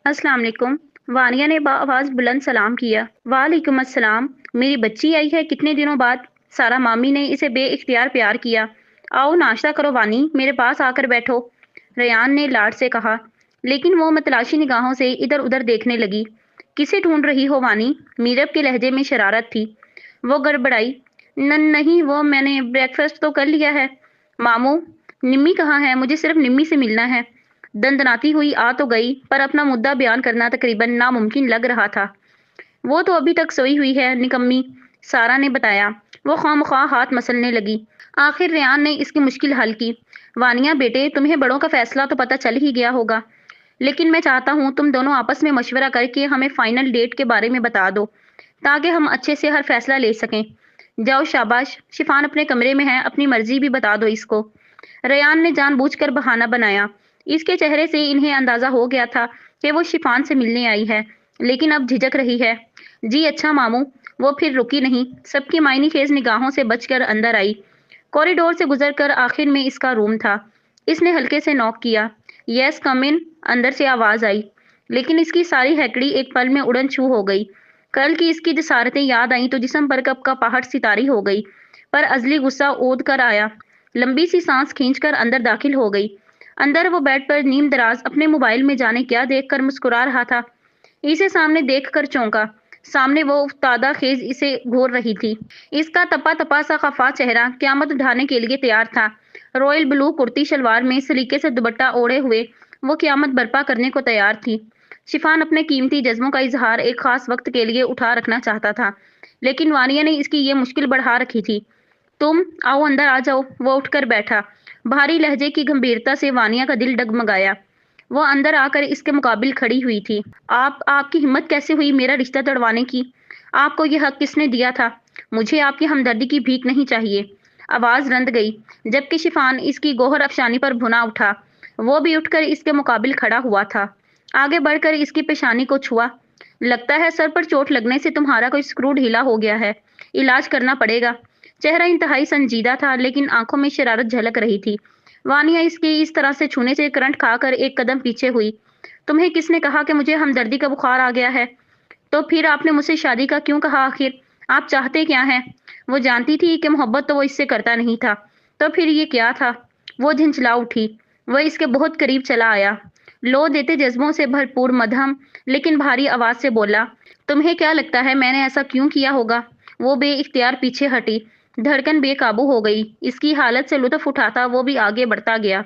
अस्सलाम वालेकुम। वानिया ने आवाज बुलंद सलाम किया। वालेकुम अस्सलाम। मेरी बच्ची आई है कितने दिनों बाद। सारा मामी ने इसे बेइख्तियार प्यार किया। आओ नाश्ता करो वानी, मेरे पास आकर बैठो, रेयान ने लाड से कहा। लेकिन वो मतलाशी निगाहों से इधर उधर देखने लगी। किसे ढूंढ रही हो वानी? मीरब के लहजे में शरारत थी। वो गड़बड़ाई। नहीं, वो मैंने ब्रेकफास्ट तो कर लिया है। मामू, निम्मी कहाँ है? मुझे सिर्फ निम्मी से मिलना है। दंदनाती हुई आ तो गई, पर अपना मुद्दा बयान करना तकरीबन नामुमकिन लग रहा था। वो तो अभी तक सोई हुई है निकम्मी, सारा ने बताया। वो खामख्वाह हाथ मसलने लगी। आखिर रेयान ने इसकी मुश्किल हल की। वानिया बेटे, तुम्हें बड़ों का फैसला तो पता चल ही गया होगा, लेकिन मैं चाहता हूँ तुम दोनों आपस में मशवरा करके हमें फाइनल डेट के बारे में बता दो, ताकि हम अच्छे से हर फैसला ले सकें। जाओ शाबाश, शिफान अपने कमरे में है, अपनी मर्जी भी बता दो इसको। रेयान ने जानबूझकर बहाना बनाया। इसके चेहरे से इन्हें अंदाजा हो गया था कि वो शिफान से मिलने आई है, लेकिन अब झिझक रही है। जी अच्छा मामू। वो फिर रुकी नहीं, सबकी मायनी खेज निगाहों से बचकर अंदर आई। कॉरिडोर से गुजरकर आखिर में इसका रूम था। इसने हल्के से नॉक किया। यस कम इन, अंदर से आवाज आई। लेकिन इसकी सारी हैकड़ी एक पल में उड़न छू हो गई। कल की इसकी जसारतें याद आई तो जिस्म पर कब का पहाड़ सितारी हो गई। पर अजली गुस्सा ओद कर आया। लंबी सी सांस खींचकर अंदर दाखिल हो गई। अंदर वो बेड पर नीम दराज अपने मोबाइल में जाने क्या देखकर मुस्कुरा रहा था। इसे सामने देखकर चौंका। सामने वो तादा खेज इसे घूर रही थी। इसका तपा तपा सा खफा चेहरा क्यामत उठाने के लिए तैयार था। रॉयल ब्लू कुर्ती शलवार में सलीके से दुपट्टा ओढ़े हुए वो क्यामत बर्पा करने को तैयार थी। शिफान अपने कीमती जज्बों का इजहार एक खास वक्त के लिए उठा रखना चाहता था, लेकिन वानिया ने इसकी ये मुश्किल बढ़ा रखी थी। तुम आओ, अंदर आ जाओ। वो उठकर बैठा। भारी लहजे की गंभीरता से वानिया का दिल डगमगाया। वो अंदर आकर इसके मुकाबिल खड़ी हुई थी। आपकी हिम्मत कैसे हुई मेरा रिश्ता तोड़वाने की? आपको ये हक किसने दिया था? मुझे आपकी हमदर्दी की भीख नहीं चाहिए। आवाज रंध गई, जबकि शिफान इसकी गोहर अफशानी पर भुना उठा। वो भी उठकर इसके मुकाबिल खड़ा हुआ था। आगे बढ़कर इसकी पेशानी को छुआ। लगता है सर पर चोट लगने से तुम्हारा कोई स्क्रू ढीला हो गया है, इलाज करना पड़ेगा। चेहरा इंतहाई संजीदा था, लेकिन आंखों में शरारत झलक रही थी। वानिया इसके इस तरह से छूने से करंट खाकर एक कदम पीछे हुई। तुम्हें किसने कहा कि मुझे हमदर्दी का बुखार आ गया है? तो फिर आपने मुझसे शादी का क्यों कहा आखिर? आप चाहते क्या हैं? वो जानती थी कि मोहब्बत तो वो इससे करता नहीं था, तो फिर ये क्या था? वो झिंझला उठी। वह इसके बहुत करीब चला आया। लो देते जज्बों से भरपूर मध्यम लेकिन भारी आवाज से बोला, तुम्हें क्या लगता है मैंने ऐसा क्यों किया होगा? वो बेइख्तियार पीछे हटी। धड़कन बेकाबू हो गई। इसकी हालत से लुत्फ उठाता वो भी आगे बढ़ता गया।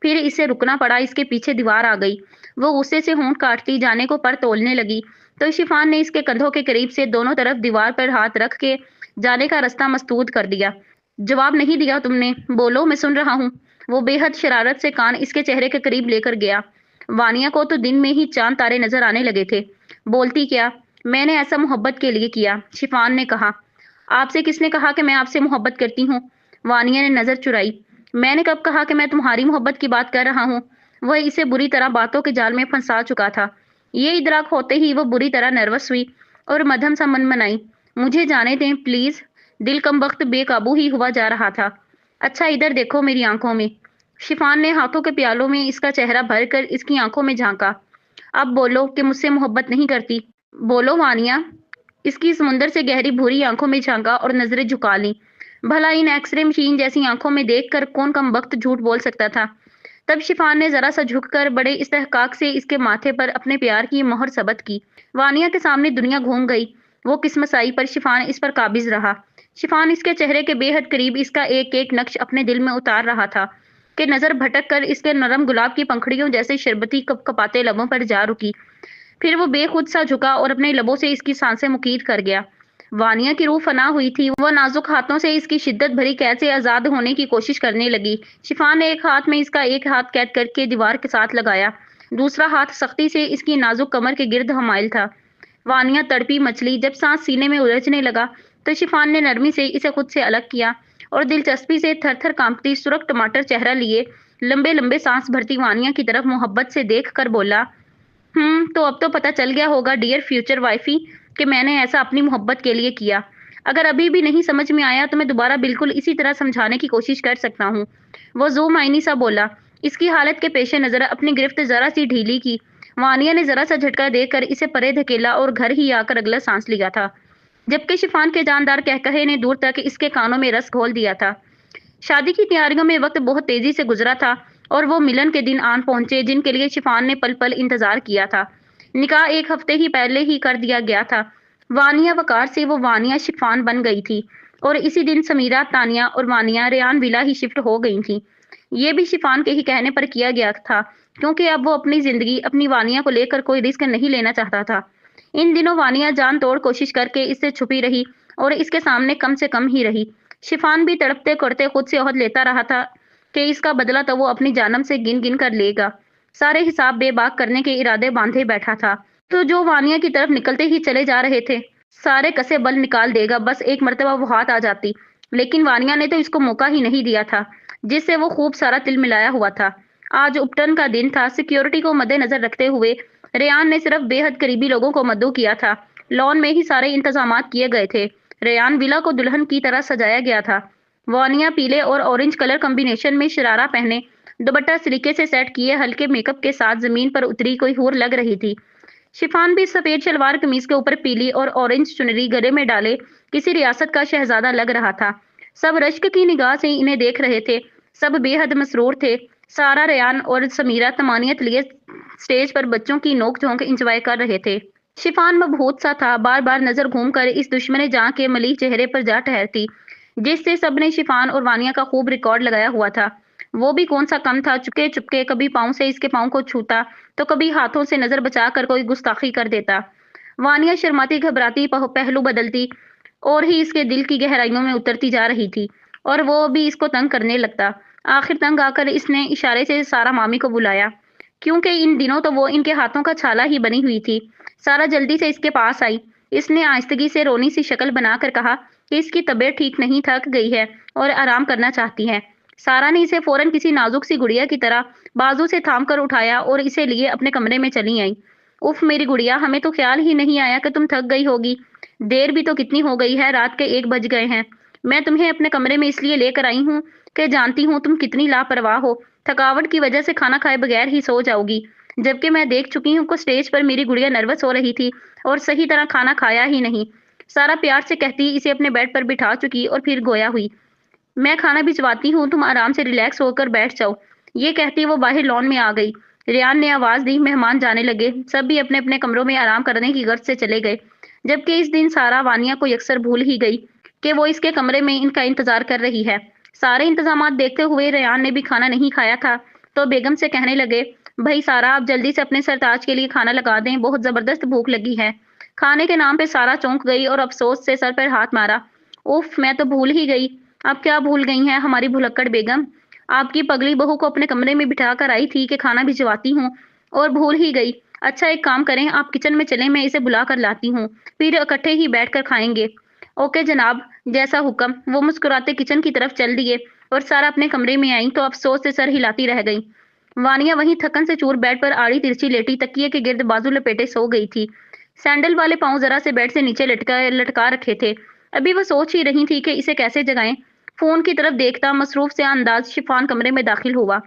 फिर इसे रुकना पड़ा। इसके पीछे दीवार आ गई। वो गुस्से से होंठ काटती जाने को पर तोलने लगी, तो शिफान ने इसके कंधों के करीब से दोनों तरफ दीवार पर हाथ रख के जाने का रास्ता मसदूद कर दिया। जवाब नहीं दिया तुमने? बोलो, मैं सुन रहा हूँ। वो बेहद शरारत से कान इसके चेहरे के करीब लेकर गया। वानिया को तो दिन में ही चांद तारे नजर आने लगे थे। बोलती क्या? मैंने ऐसा मोहब्बत के लिए किया, शिफान ने कहा। आपसे किसने कहा कि मैं आपसे मोहब्बत करती हूँ? वानिया ने नजर चुराई। मैंने कब कहा कि मैं तुम्हारी मोहब्बत की बात कर रहा हूँ? वह इसे बुरी तरह बातों के जाल में फंसा चुका था। ये इदराक होते ही वो बुरी तरह नर्वस हुई और मध्यम सा मन मनाई। मुझे जाने दें प्लीज। दिल कम वक्त बेकाबू ही हुआ जा रहा था। अच्छा इधर देखो मेरी आंखों में। शिफान ने हाथों के प्यालों में इसका चेहरा भरकर इसकी आंखों में झांका। अब बोलो कि मुझसे मोहब्बत नहीं करती। बोलो वानिया। इसकी समुंदर से गहरी भूरी आंखों में झांका और नजरें झुका ली। भला इन एक्सरे मशीन जैसी आंखों में देखकर कौन कम वक्त झूठ बोल सकता था? तब शिफान ने जरा सा झुककर बड़े इस्तेहकाक से इसके माथे पर अपने प्यार की मोहर सबत की। वानिया के सामने दुनिया घूम गई। वो किस्मत आई, पर शिफान इस पर काबिज रहा। शिफान इसके चेहरे के बेहद करीब इसका एक एक नक्श अपने दिल में उतार रहा था कि नजर भटक कर इसके नरम गुलाब की पंखड़ियों जैसे शरबती कपाते लबों पर जा रुकी। फिर वो बेखुद सा झुका और अपने लबों से इसकी सांसें मुकीद कर गया। वानिया की रूह फना हुई थी। वो नाजुक हाथों से इसकी शिद्दत भरी कैद से आजाद होने की कोशिश करने लगी। शिफान ने एक हाथ में इसका एक हाथ कैद करके दीवार के साथ लगाया। दूसरा हाथ सख्ती से इसकी नाजुक कमर के गिर्द हमायल था। वानिया तड़पी मचली। जब सांस सीने में उलझने लगा तो शिफान ने नरमी से इसे खुद से अलग किया और दिलचस्पी से थर थर कांपती सुरख टमाटर चेहरा लिए लंबे लंबे सांस भरती वानिया की तरफ मोहब्बत से देख कर बोला, तो अब तो पता चल गया होगा डियर फ्यूचर वाइफी कि मैंने ऐसा अपनी मोहब्बत के लिए किया। अगर अभी भी नहीं समझ में आया तो मैं दोबारा बिल्कुल इसी तरह समझाने की कोशिश कर सकता हूँ। वो ज़ो मायनी सा बोला। इसकी हालत के पेश नज़र अपनी गिरफ्त जरा सी ढीली की। वानिया ने जरा सा झटका देकर इसे परे धकेला और घर ही आकर अगला सांस लिया था, जबकि शिफान के जानदार कहकहे ने दूर तक इसके कानों में रस घोल दिया था। शादी की तैयारियों में वक्त बहुत तेजी से गुजरा था और वो मिलन के दिन आन पहुंचे जिनके लिए शिफान ने पल पल इंतजार किया था। निकाह एक हफ्ते ही पहले ही कर दिया गया था। वानिया वकार से वो वानिया शिफान बन गई थी और इसी दिन समीरा, तानिया और वानिया रेयान विला ही शिफ्ट हो गई थी। ये भी शिफान के ही कहने पर किया गया था, क्योंकि अब वो अपनी जिंदगी अपनी वानिया को लेकर कोई रिस्क नहीं लेना चाहता था। इन दिनों वानिया जान तोड़ कोशिश करके इससे छुपी रही और इसके सामने कम से कम ही रही। शिफान भी तड़पते करते खुद से ओहद लेता रहा था कि इसका बदला तो वो अपनी जानम से गिन गिन कर लेगा। सारे हिसाब बेबाक करने के इरादे बांधे बैठा था, तो जो वानिया की तरफ निकलते ही चले जा रहे थे, सारे कसे बल निकाल देगा, बस एक मर्तबा वो हाथ आ जाती। लेकिन वानिया ने तो इसको मौका ही नहीं दिया था, जिससे वो खूब सारा तिल मिलाया हुआ था। आज उपटन का दिन था। सिक्योरिटी को मद्देनजर रखते हुए रेयान ने सिर्फ बेहद करीबी लोगों को मद्दू किया था। लॉन में ही सारे इंतजामात किए गए थे। रेयान विला को दुल्हन की तरह सजाया गया था। वानिया पीले और ऑरेंज कलर कॉम्बिनेशन में शरारा पहने, दुपट्टा सलीके से सेट किए हल्के मेकअप के साथ जमीन पर उतरी कोई हूर लग रही थी। शिफान भी सफेद शलवार कमीज के ऊपर पीली और ऑरेंज चुनरी गले में डाले किसी रियासत का शहजादा लग रहा था। सब रश्क की निगाह से इन्हें देख रहे थे। सब बेहद मसरूर थे। सारा, रेयान और समीरा तमानियत लिए स्टेज पर बच्चों की नोक झोंक इंजॉय कर रहे थे। शिफान मबहूत सा था, बार बार नजर घूमकर इस दुश्मन जां के मलीह चेहरे पर जा ठहरती, जिससे सबने शिफान और वानिया का खूब रिकॉर्ड लगाया हुआ था। वो भी कौन सा कम था, चुपके चुपके कभी पाँव से इसके पाँव को छूता तो कभी हाथों से नजर बचाकर कोई गुस्ताखी कर देता। वानिया शर्माती घबराती पहलू बदलती और ही इसके दिल की गहराइयों में उतरती जा रही थी और वो भी इसको तंग करने लगता। आखिर तंग आकर इसने इशारे से सारा मामी को बुलाया, क्योंकि इन दिनों तो वो इनके हाथों का छाला ही बनी हुई थी। सारा जल्दी से इसके पास आई। इसने आहिस्तगी से रोनी सी शक्ल बनाकर कहा कि इसकी तबीयत ठीक नहीं, थक गई है और आराम करना चाहती है। सारा ने इसे फौरन किसी नाजुक सी गुड़िया की तरह बाजू से थाम कर उठाया और इसे लिए अपने कमरे में चली आई। उफ मेरी गुड़िया, हमें तो ख्याल ही नहीं आया कि तुम थक गई होगी। देर भी तो कितनी हो गई है, रात के 1 बज गए हैं। मैं तुम्हें अपने कमरे में इसलिए लेकर आई हूँ कि जानती हूँ तुम कितनी लापरवाह हो। थकावट की वजह से खाना खाए बगैर ही सो जाओगी, जबकि मैं देख चुकी हूँ कि स्टेज पर मेरी गुड़िया नर्वस हो रही थी और सही तरह खाना खाया ही नहीं। सारा प्यार से कहती इसे अपने बेड पर बिठा चुकी और फिर गोया हुई। मैं खाना भिजवाती हूँ, तुम आराम से रिलैक्स होकर बैठ जाओ। ये कहती वो बाहर लॉन में आ गई। रेयान ने आवाज दी, मेहमान जाने लगे। सब भी अपने अपने कमरों में आराम करने की गर्ज से चले गए, जबकि इस दिन सारा वानिया को अक्सर भूल ही गई कि वो इसके कमरे में इनका इंतजार कर रही है। सारे इंतजामात देखते हुए रेयान ने भी खाना नहीं खाया था, तो बेगम से कहने लगे, भाई सारा, आप जल्दी से अपने सरताज के लिए खाना लगा दें, बहुत जबरदस्त भूख लगी है। खाने के नाम पे सारा चौंक गई और अफसोस से सर पर हाथ मारा। उफ, मैं तो भूल ही गई। आप क्या भूल गई हैं हमारी भुलक्कड़ बेगम? आपकी पगली बहू को अपने कमरे में बिठा कर आई थी कि खाना भिजवाती हूँ और भूल ही गई। अच्छा एक काम करें, आप किचन में चलें, मैं इसे बुला कर लाती हूँ, फिर इकट्ठे ही बैठकर खाएंगे। ओके जनाब, जैसा हुक्म। वो मुस्कुराते किचन की तरफ चल दिए और सारा अपने कमरे में आई तो अफसोस से सर हिलाती रह गई। वानिया वहीं थकन से चूर बेड पर आड़ी तिरछी लेटी तकिए के गिर्द बाजू लपेटे सो गई थी। सैंडल वाले पांव जरा से बेड से नीचे लटका रखे थे। अभी वो सोच ही रही थी कि इसे कैसे जगाएं। फोन की तरफ देखता मसरूफ से अंदाज शिफान कमरे में दाखिल हुआ।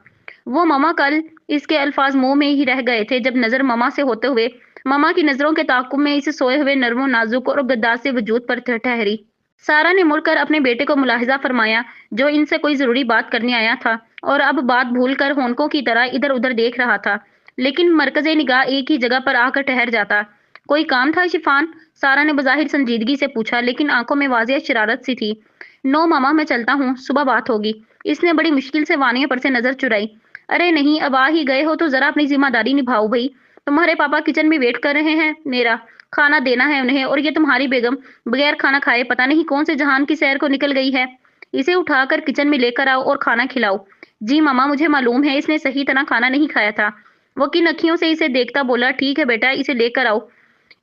वो ममा, कल इसके अल्फाज मुंह में ही रह गए थे जब नजर ममा से होते हुए ममा की नजरों के ताकुब में इसे सोए हुए नर्मो नाजुक और गद्दार से वजूद पर ठहरी। सारा ने मुड़कर अपने बेटे को मुलाहिजा फरमाया, जो इनसे कोई जरूरी बात करने आया था और अब बात भूलकर होंकों की तरह इधर उधर देख रहा था, लेकिन मरकजे निगाह एक ही जगह पर आकर ठहर जाता। कोई काम था शिफान? सारा ने बज़ाहिर संजीदगी से पूछा, लेकिन आंखों में वाज़िह शरारत सी थी। नो मामा, मैं चलता हूँ, सुबह बात होगी। इसने बड़ी मुश्किल से वानिया पर से नजर चुराई। अरे नहीं, अब आ ही गए हो तो जरा अपनी जिम्मेदारी निभाओ भाई। तुम्हारे पापा किचन में वेट कर रहे हैं, मेरा खाना देना है उन्हें, और ये तुम्हारी बेगम बगैर खाना खाए पता नहीं कौन से जहान की सैर को निकल गई है। इसे उठाकर किचन में लेकर आओ और खाना खिलाओ। जी मामा, मुझे मालूम है इसने सही तरह खाना नहीं खाया था। वो किन अखियों से इसे देखता बोला, ठीक है बेटा, इसे लेकर आओ,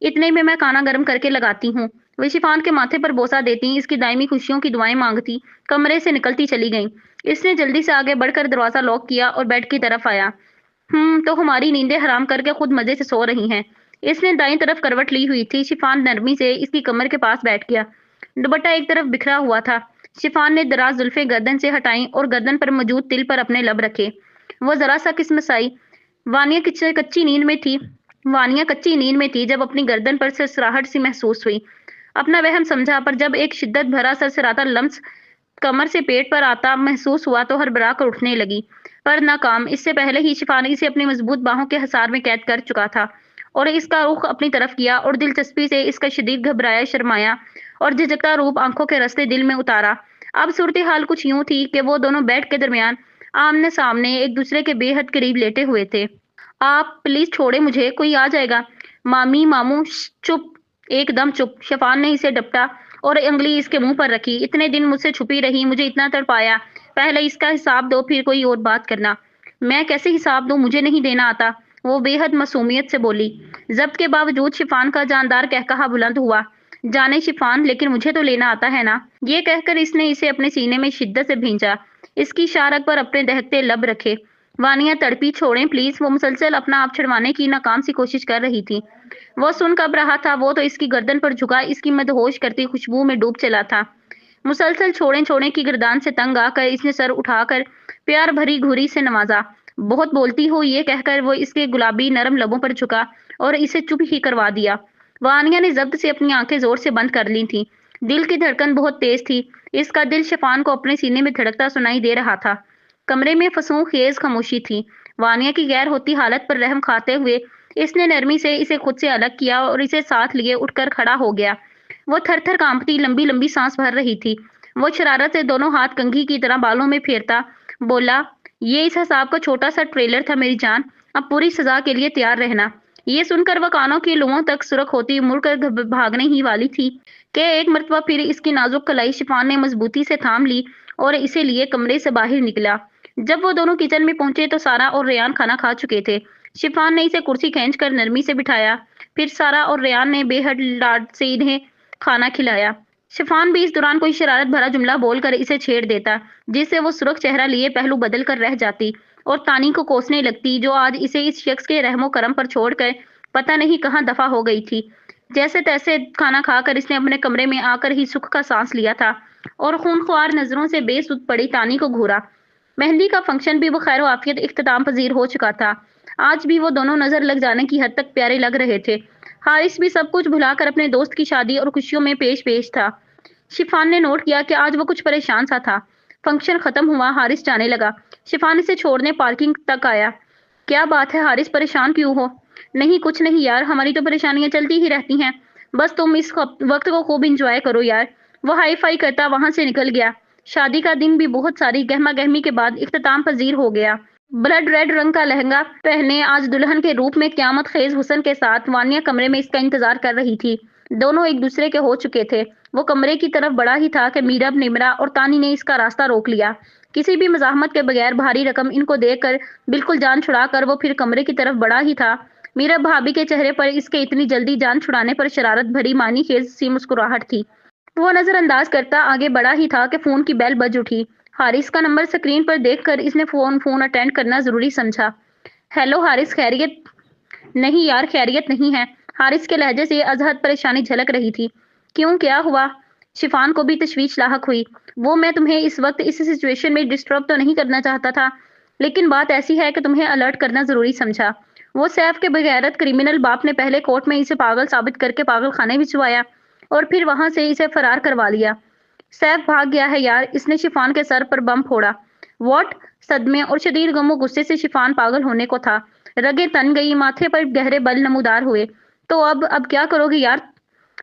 इतने में मैं खाना गर्म करके लगाती हूँ। वे शिफान के माथे पर बोसा देती, इसकी दायमी खुशियों की दुआएं मांगती कमरे से निकलती चली गईं। इसने जल्दी से आगे बढ़कर दरवाजा लॉक किया और बेड की तरफ आया। तो हमारी नींदें हराम करके खुद मजे से सो रही हैं। इसने दाईं तरफ करवट ली हुई थी। शिफान नरमी से इसकी कमर के पास बैठ गया। दुपट्टा एक तरफ बिखरा हुआ था। शिफान ने दराज जुल्फे गर्दन से हटाई और गर्दन पर मौजूद तिल पर अपने लब रखे। वो जरा सा किस्मसाई। वानिया कच्ची नींद में थी। وانیا کچی نیند میں تھی جب اپنی گردن پر سرسراہٹ سی محسوس ہوئی۔ اپنا وہم سمجھا، پر جب ایک شدت بھرا سرسراتا لمس کمر سے پیٹ پر آتا محسوس ہوا تو ہڑبڑا کر اٹھنے لگی، پر ناکام۔ اس سے پہلے ہی شفا نے اسے اپنی مضبوط باہوں کے حصار میں قید کر چکا تھا اور اس کا رخ اپنی طرف کیا اور دلچسپی سے اس کا شدید گھبرایا، شرمایا اور جھجکتا روپ آنکھوں کے رستے دل میں اتارا۔ اب صورتحال کچھ یوں تھی کہ وہ دونوں بیڈ کے درمیان آمنے سامنے ایک دوسرے کے بے حد قریب لیٹے ہوئے تھے۔ آپ پلیز چھوڑیں مجھے، کوئی آ جائے گا۔ مامی، ماموں، چپ، ایک دم چپ۔ شفان نے اسے ڈپٹا اور انگلی اس کے منہ پر رکھی۔ اتنے دن مجھ سے چھپی رہی، مجھے اتنا تڑپایا، پہلے اس کا حساب دو پھر کوئی اور بات کرنا۔ میں کیسے حساب دوں، مجھے نہیں دینا آتا، وہ بے حد معصومیت سے بولی۔ ضبط کے باوجود شفان کا جاندار قہقہا بلند ہوا۔ جانے شفان، لیکن مجھے تو لینا آتا ہے نا۔ یہ کہہ کر اس نے اسے اپنے سینے میں شدت سے بھینچا، اس کی شارک پر اپنے دہکتے لب رکھے۔ وانیا تڑپی، چھوڑیں پلیز۔ وہ مسلسل اپنا آپ چھڑوانے کی ناکام سی کوشش کر رہی تھی۔ وہ سن کب رہا تھا، وہ تو اس کی گردن پر جھکا اس کی مدہوش کرتی خوشبو میں ڈوب چلا تھا۔ مسلسل چھوڑیں چھوڑیں کی گردان سے تنگ آ کر اس نے سر اٹھا کر پیار بھری گھوری سے نوازا۔ بہت بولتی ہو، یہ کہہ کر وہ اس کے گلابی نرم لبوں پر جھکا اور اسے چپ ہی کروا دیا۔ وانیا نے ضبط سے اپنی آنکھیں زور سے بند کر لی تھیں۔ دل کی دھڑکن بہت تیز تھی، اس کا دل شفان کو اپنے سینے میں دھڑکتا سنائی دے رہا تھا۔ کمرے میں فسوں خیز خاموشی تھی۔ وانیا کی غیر ہوتی حالت پر رحم کھاتے ہوئے اس نے نرمی سے اسے خود سے الگ کیا اور اسے ساتھ لیے اٹھ کر کھڑا ہو گیا۔ وہ تھر تھر کانپتی لمبی لمبی سانس بھر رہی تھی۔ وہ شرارت سے دونوں ہاتھ کنگھی کی طرح بالوں میں پھیرتا بولا، یہ اس حساب کا چھوٹا سا ٹریلر تھا میری جان، اب پوری سزا کے لیے تیار رہنا۔ یہ سن کر وہ کانوں کی لوؤں تک سرخ ہوتی مڑ کر بھاگنے ہی والی تھی کہ ایک مرتبہ پھر اس کی نازک کلائی شفان نے مضبوطی سے تھام لی اور اسے لیے کمرے سے باہر نکلا۔ جب وہ دونوں کچن میں پہنچے تو سارا اور ریان کھانا کھا چکے تھے۔ شفان نے اسے کرسی کھینچ کر نرمی سے بٹھایا، پھر سارا اور ریان نے بے حد لاڈ سے انہیں کھانا کھلایا۔ شفان بھی اس دوران کوئی شرارت بھرا جملہ بول کر اسے چھیڑ دیتا، جس سے وہ سرخ چہرہ لیے پہلو بدل کر رہ جاتی اور تانی کو کوسنے لگتی، جو آج اسے اس شخص کے رحم و کرم پر چھوڑ کر پتہ نہیں کہاں دفع ہو گئی تھی۔ جیسے تیسے کھانا کھا کر اس نے اپنے کمرے میں آ کر ہی سکھ کا سانس لیا تھا اور خونخوار نظروں سے بے سود پڑی تانی کو گھورا۔ مہندی کا فنکشن بھی وہ خیر و عافیت اختتام پذیر ہو چکا تھا۔ آج بھی وہ دونوں نظر لگ جانے کی حد تک پیارے لگ رہے تھے۔ حارث بھی سب کچھ بھلا کر اپنے دوست کی شادی اور خوشیوں میں پیش تھا۔ شفان نے نوٹ کیا کہ آج وہ کچھ پریشان سا تھا۔ فنکشن ختم ہوا، حارث جانے لگا۔ شفان اسے چھوڑنے پارکنگ تک آیا۔ کیا بات ہے حارث، پریشان کیوں ہو؟ نہیں کچھ نہیں یار، ہماری تو پریشانیاں چلتی ہی رہتی ہیں، بس تم اس وقت کو خوب انجوائے کرو یار۔ وہ ہائی فائی کرتا وہاں سے نکل گیا۔ شادی کا دن بھی بہت ساری گہما گہمی کے بعد اختتام پذیر ہو گیا۔ بلڈ ریڈ رنگ کا لہنگا پہنے آج دلہن کے روپ میں قیامت خیز حسن کے ساتھ وانیا کمرے میں اس کا انتظار کر رہی تھی۔ دونوں ایک دوسرے کے ہو چکے تھے۔ وہ کمرے کی طرف بڑھا ہی تھا کہ میرب، نمرا اور تانی نے اس کا راستہ روک لیا۔ کسی بھی مزاحمت کے بغیر بھاری رقم ان کو دے کر بالکل جان چھڑا کر وہ پھر کمرے کی طرف بڑھا ہی تھا۔ میرب بھابی کے چہرے پر اس کے اتنی جلدی جان چھڑانے پر شرارت بھری معنی خیز سی مسکراہٹ تھی۔ وہ نظر انداز کرتا آگے بڑھا ہی تھا کہ فون کی بیل بج اٹھی۔ حارث کا نمبر سکرین پر دیکھ کر اس نے فون اٹینڈ کرنا ضروری سمجھا۔ ہیلو حارث، خیریت؟ نہیں یار، خیریت نہیں ہے۔ حارث کے لہجے سے ازحد پریشانی جھلک رہی تھی۔ کیوں، کیا ہوا؟ شفان کو بھی تشویش لاحق ہوئی۔ وہ میں تمہیں اس وقت اس سچویشن میں ڈسٹرب تو نہیں کرنا چاہتا تھا، لیکن بات ایسی ہے کہ تمہیں الرٹ کرنا ضروری سمجھا۔ وہ سیف کے بغیرت کرمنل باپ نے پہلے کورٹ میں اسے پاگل ثابت کر کے پاگل خانے بھجوایا اور پھر وہاں سے اسے فرار کروا لیا۔ سیف بھاگ گیا ہے یار، اس نے شفان کے سر پر بم پھوڑا۔ واٹ؟ صدمے اور شدید غم و غصے سے شفان پاگل ہونے کو تھا۔ رگیں تن گئی، ماتھے پر گہرے بل نمودار ہوئے۔ تو اب کیا کرو گے یار؟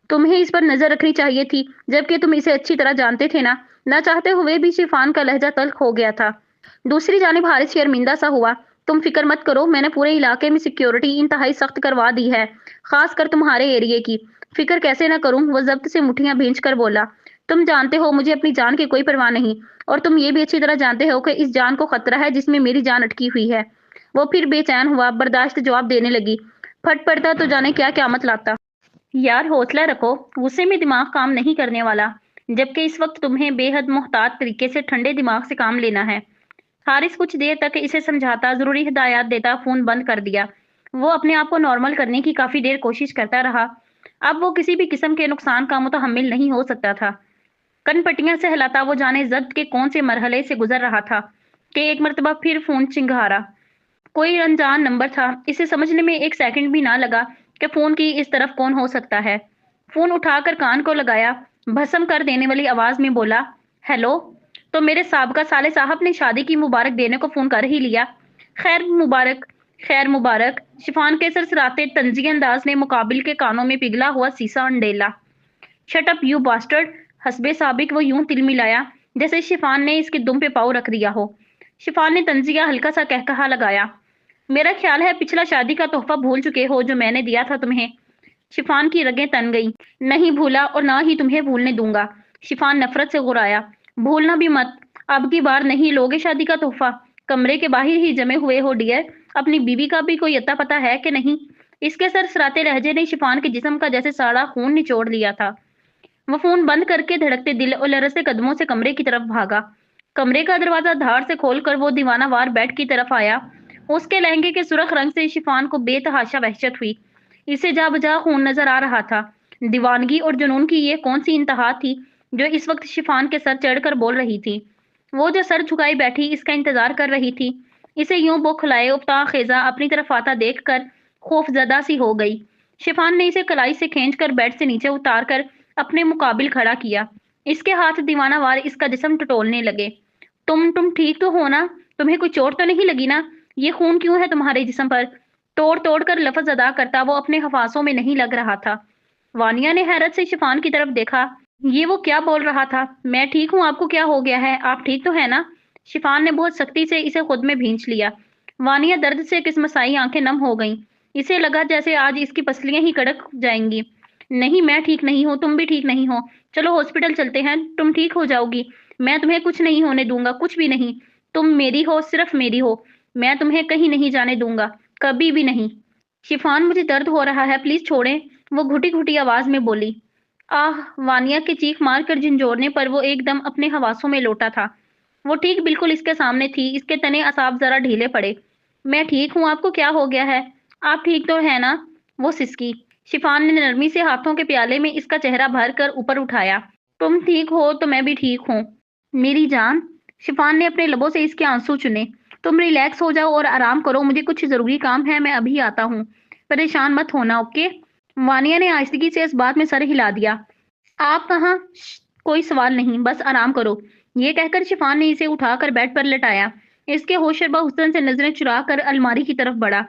تمہیں اس پر نظر رکھنی چاہیے تھی، جبکہ تم اسے اچھی طرح جانتے تھے نا۔ نہ چاہتے ہوئے بھی شفان کا لہجہ تلخ ہو گیا تھا۔ دوسری جانب حارث شرمندہ سا ہوا۔ تم فکر مت کرو، میں نے پورے علاقے میں سیکیورٹی انتہائی سخت کروا دی ہے، خاص کر تمہارے ایریے کی۔ فکر کیسے نہ کروں، وہ ضبط سے مٹھیاں بھینچ کر بولا۔ تم جانتے ہو مجھے اپنی جان کی کوئی پرواہ نہیں، اور تم یہ بھی اچھی طرح جانتے ہو کہ اس جان کو خطرہ ہے جس میں میری جان اٹکی ہوئی ہے۔ وہ پھر بے چین ہوا، برداشت جواب دینے لگی۔ پھٹ پڑتا تو جانے کیا قیامت لاتا۔ یار حوصلہ رکھو، غصے میں دماغ کام نہیں کرنے والا، جبکہ اس وقت تمہیں بے حد محتاط طریقے سے ٹھنڈے دماغ سے کام لینا ہے۔ حارث کچھ دیر تک اسے سمجھاتا، ضروری ہدایات دیتا، فون بند کر دیا۔ وہ اپنے آپ کو نارمل کرنے کی کافی دیر کوشش کرتا رہا۔ اب وہ کسی بھی قسم کے نقصان کا متحمل نہیں ہو سکتا تھا۔ کن پٹیاں سہلاتا وہ جانے ضبط کے کون سے مرحلے سے گزر رہا تھا کہ ایک مرتبہ پھر فون چنگھارا۔ کوئی انجان نمبر تھا، اسے سمجھنے میں ایک سیکنڈ بھی نہ لگا کہ فون کی اس طرف کون ہو سکتا ہے۔ فون اٹھا کر کان کو لگایا، بھسم کر دینے والی آواز میں بولا، ہیلو؟ تو میرے سابقہ سالے صاحب نے شادی کی مبارک دینے کو فون کر ہی لیا۔ خیر مبارک، خیر مبارک، شفان کے سرسراتے طنزی انداز نے مقابل کے کانوں میں پگھلا ہوا سیسا انڈیلا۔ Shut up you bastard! حسبِ سابق وہ یوں تل ملایا جیسے شفان نے اس کے دم پہ پاؤں رکھ دیا ہو۔ شفان نے طنزیہ ہلکا سا کہکہا لگایا، میرا خیال ہے پچھلا شادی کا تحفہ بھول چکے ہو جو میں نے دیا تھا تمہیں۔ شفان کی رگیں تن گئیں۔ نہیں بھولا اور نہ ہی تمہیں بھولنے دوں گا۔ شفان نفرت سے غرایا، بھولنا بھی مت، اب کی بار نہیں لوگے شادی کا تحفہ۔ کمرے کے باہر ہی جمے ہوئے ہو ڈیئر، اپنی بیوی کا بھی کوئی اتا پتا ہے کہ نہیں؟ اس کے سرسراتے لہجے نے شفان کے جسم کا جیسے ساڑا خون نچوڑ لیا تھا۔ وہ فون بند کر کے دھڑکتے دل اور لرزتے قدموں سے کمرے کی طرف بھاگا۔ کمرے کا دروازہ دھاڑ سے کھول کر وہ دیوانہ وار بیڈ کی طرف آیا۔ اس کے لہنگے کے سرخ رنگ سے شفان کو بے تحاشا وحشت ہوئی۔ اسے جا بجا خون نظر آ رہا تھا۔ دیوانگی اور جنون کی یہ کون سی انتہا تھی جو اس وقت شفان کے سر چڑھ کر بول رہی تھی؟ وہ جو سر جھکائے بیٹھی اس کا انتظار کر رہی تھی، اسے یوں بوکھلائے افطاں خیزہ اپنی طرف آتا دیکھ کر خوف زدہ سی ہو گئی۔ شفان نے اسے کلائی سے کھینچ کر بیڈ سے نیچے اتار کر اپنے مقابل کھڑا کیا۔ اس کے ہاتھ دیوانہ وار اس کا جسم ٹٹولنے لگے۔ تم ٹھیک تو ہو نا؟ تمہیں کوئی چوٹ تو نہیں لگی نا؟ یہ خون کیوں ہے تمہارے جسم پر؟ توڑ توڑ کر لفظ ادا کرتا وہ اپنے حواسوں میں نہیں لگ رہا تھا۔ وانیہ نے حیرت سے شفان کی طرف دیکھا۔ یہ وہ کیا بول رہا تھا؟ میں ٹھیک ہوں، آپ کو کیا ہو گیا ہے؟ آپ ٹھیک تو ہے نا؟ شفان نے بہت سختی سے اسے خود میں بھینچ لیا۔ وانیہ درد سے قسمسائی آنکھیں نم ہو گئیں۔ اسے لگا جیسے آج اس کی پسلیاں ہی کڑک جائیں گی۔ نہیں میں ٹھیک نہیں ہوں، تم بھی ٹھیک نہیں ہو۔ چلو ہاسپٹل چلتے ہیں، تم ٹھیک ہو جاؤ گی۔ میں تمہیں کچھ نہیں ہونے دوں گا، کچھ بھی نہیں۔ تم میری ہو، صرف میری ہو۔ میں تمہیں کہیں نہیں جانے دوں گا، کبھی بھی نہیں۔ شفان مجھے درد ہو رہا ہے، پلیز چھوڑیں، وہ گھٹی گھٹی آواز میں بولی۔ آہ! وانیہ کے چیخ مار کر جھنجھوڑنے پر وہ ایک دم اپنے حواسوں میں لوٹا تھا۔ وہ ٹھیک بالکل اس کے سامنے تھی، اس کے تنے اعصاب ذرا ڈھیلے پڑے۔ میں ٹھیک ہوں، آپ کو کیا ہو گیا ہے؟ آپ ٹھیک تو ہے نا؟ وہ سسکی۔ شفان نے نرمی سے ہاتھوں کے پیالے میں اس کا چہرہ بھر کر اوپر اٹھایا۔ تم ٹھیک ہو تو میں بھی ٹھیک ہوں میری جان۔ شفان نے اپنے لبوں سے اس کے آنسو چنے۔ تم ریلیکس ہو جاؤ اور آرام کرو، مجھے کچھ ضروری کام ہے، میں ابھی آتا ہوں۔ پریشان مت ہونا، اوکے؟ وانیہ نے آہستگی سے اس بات میں سر ہلا دیا۔ آپ کہاں؟ کوئی سوال نہیں، بس آرام کرو۔ یہ کہہ کر شفان نے اسے اٹھا کر بیڈ پر لٹایا۔ اس کے ہوشربا حسن سے نظریں چرا کر الماری کی طرف بڑھا۔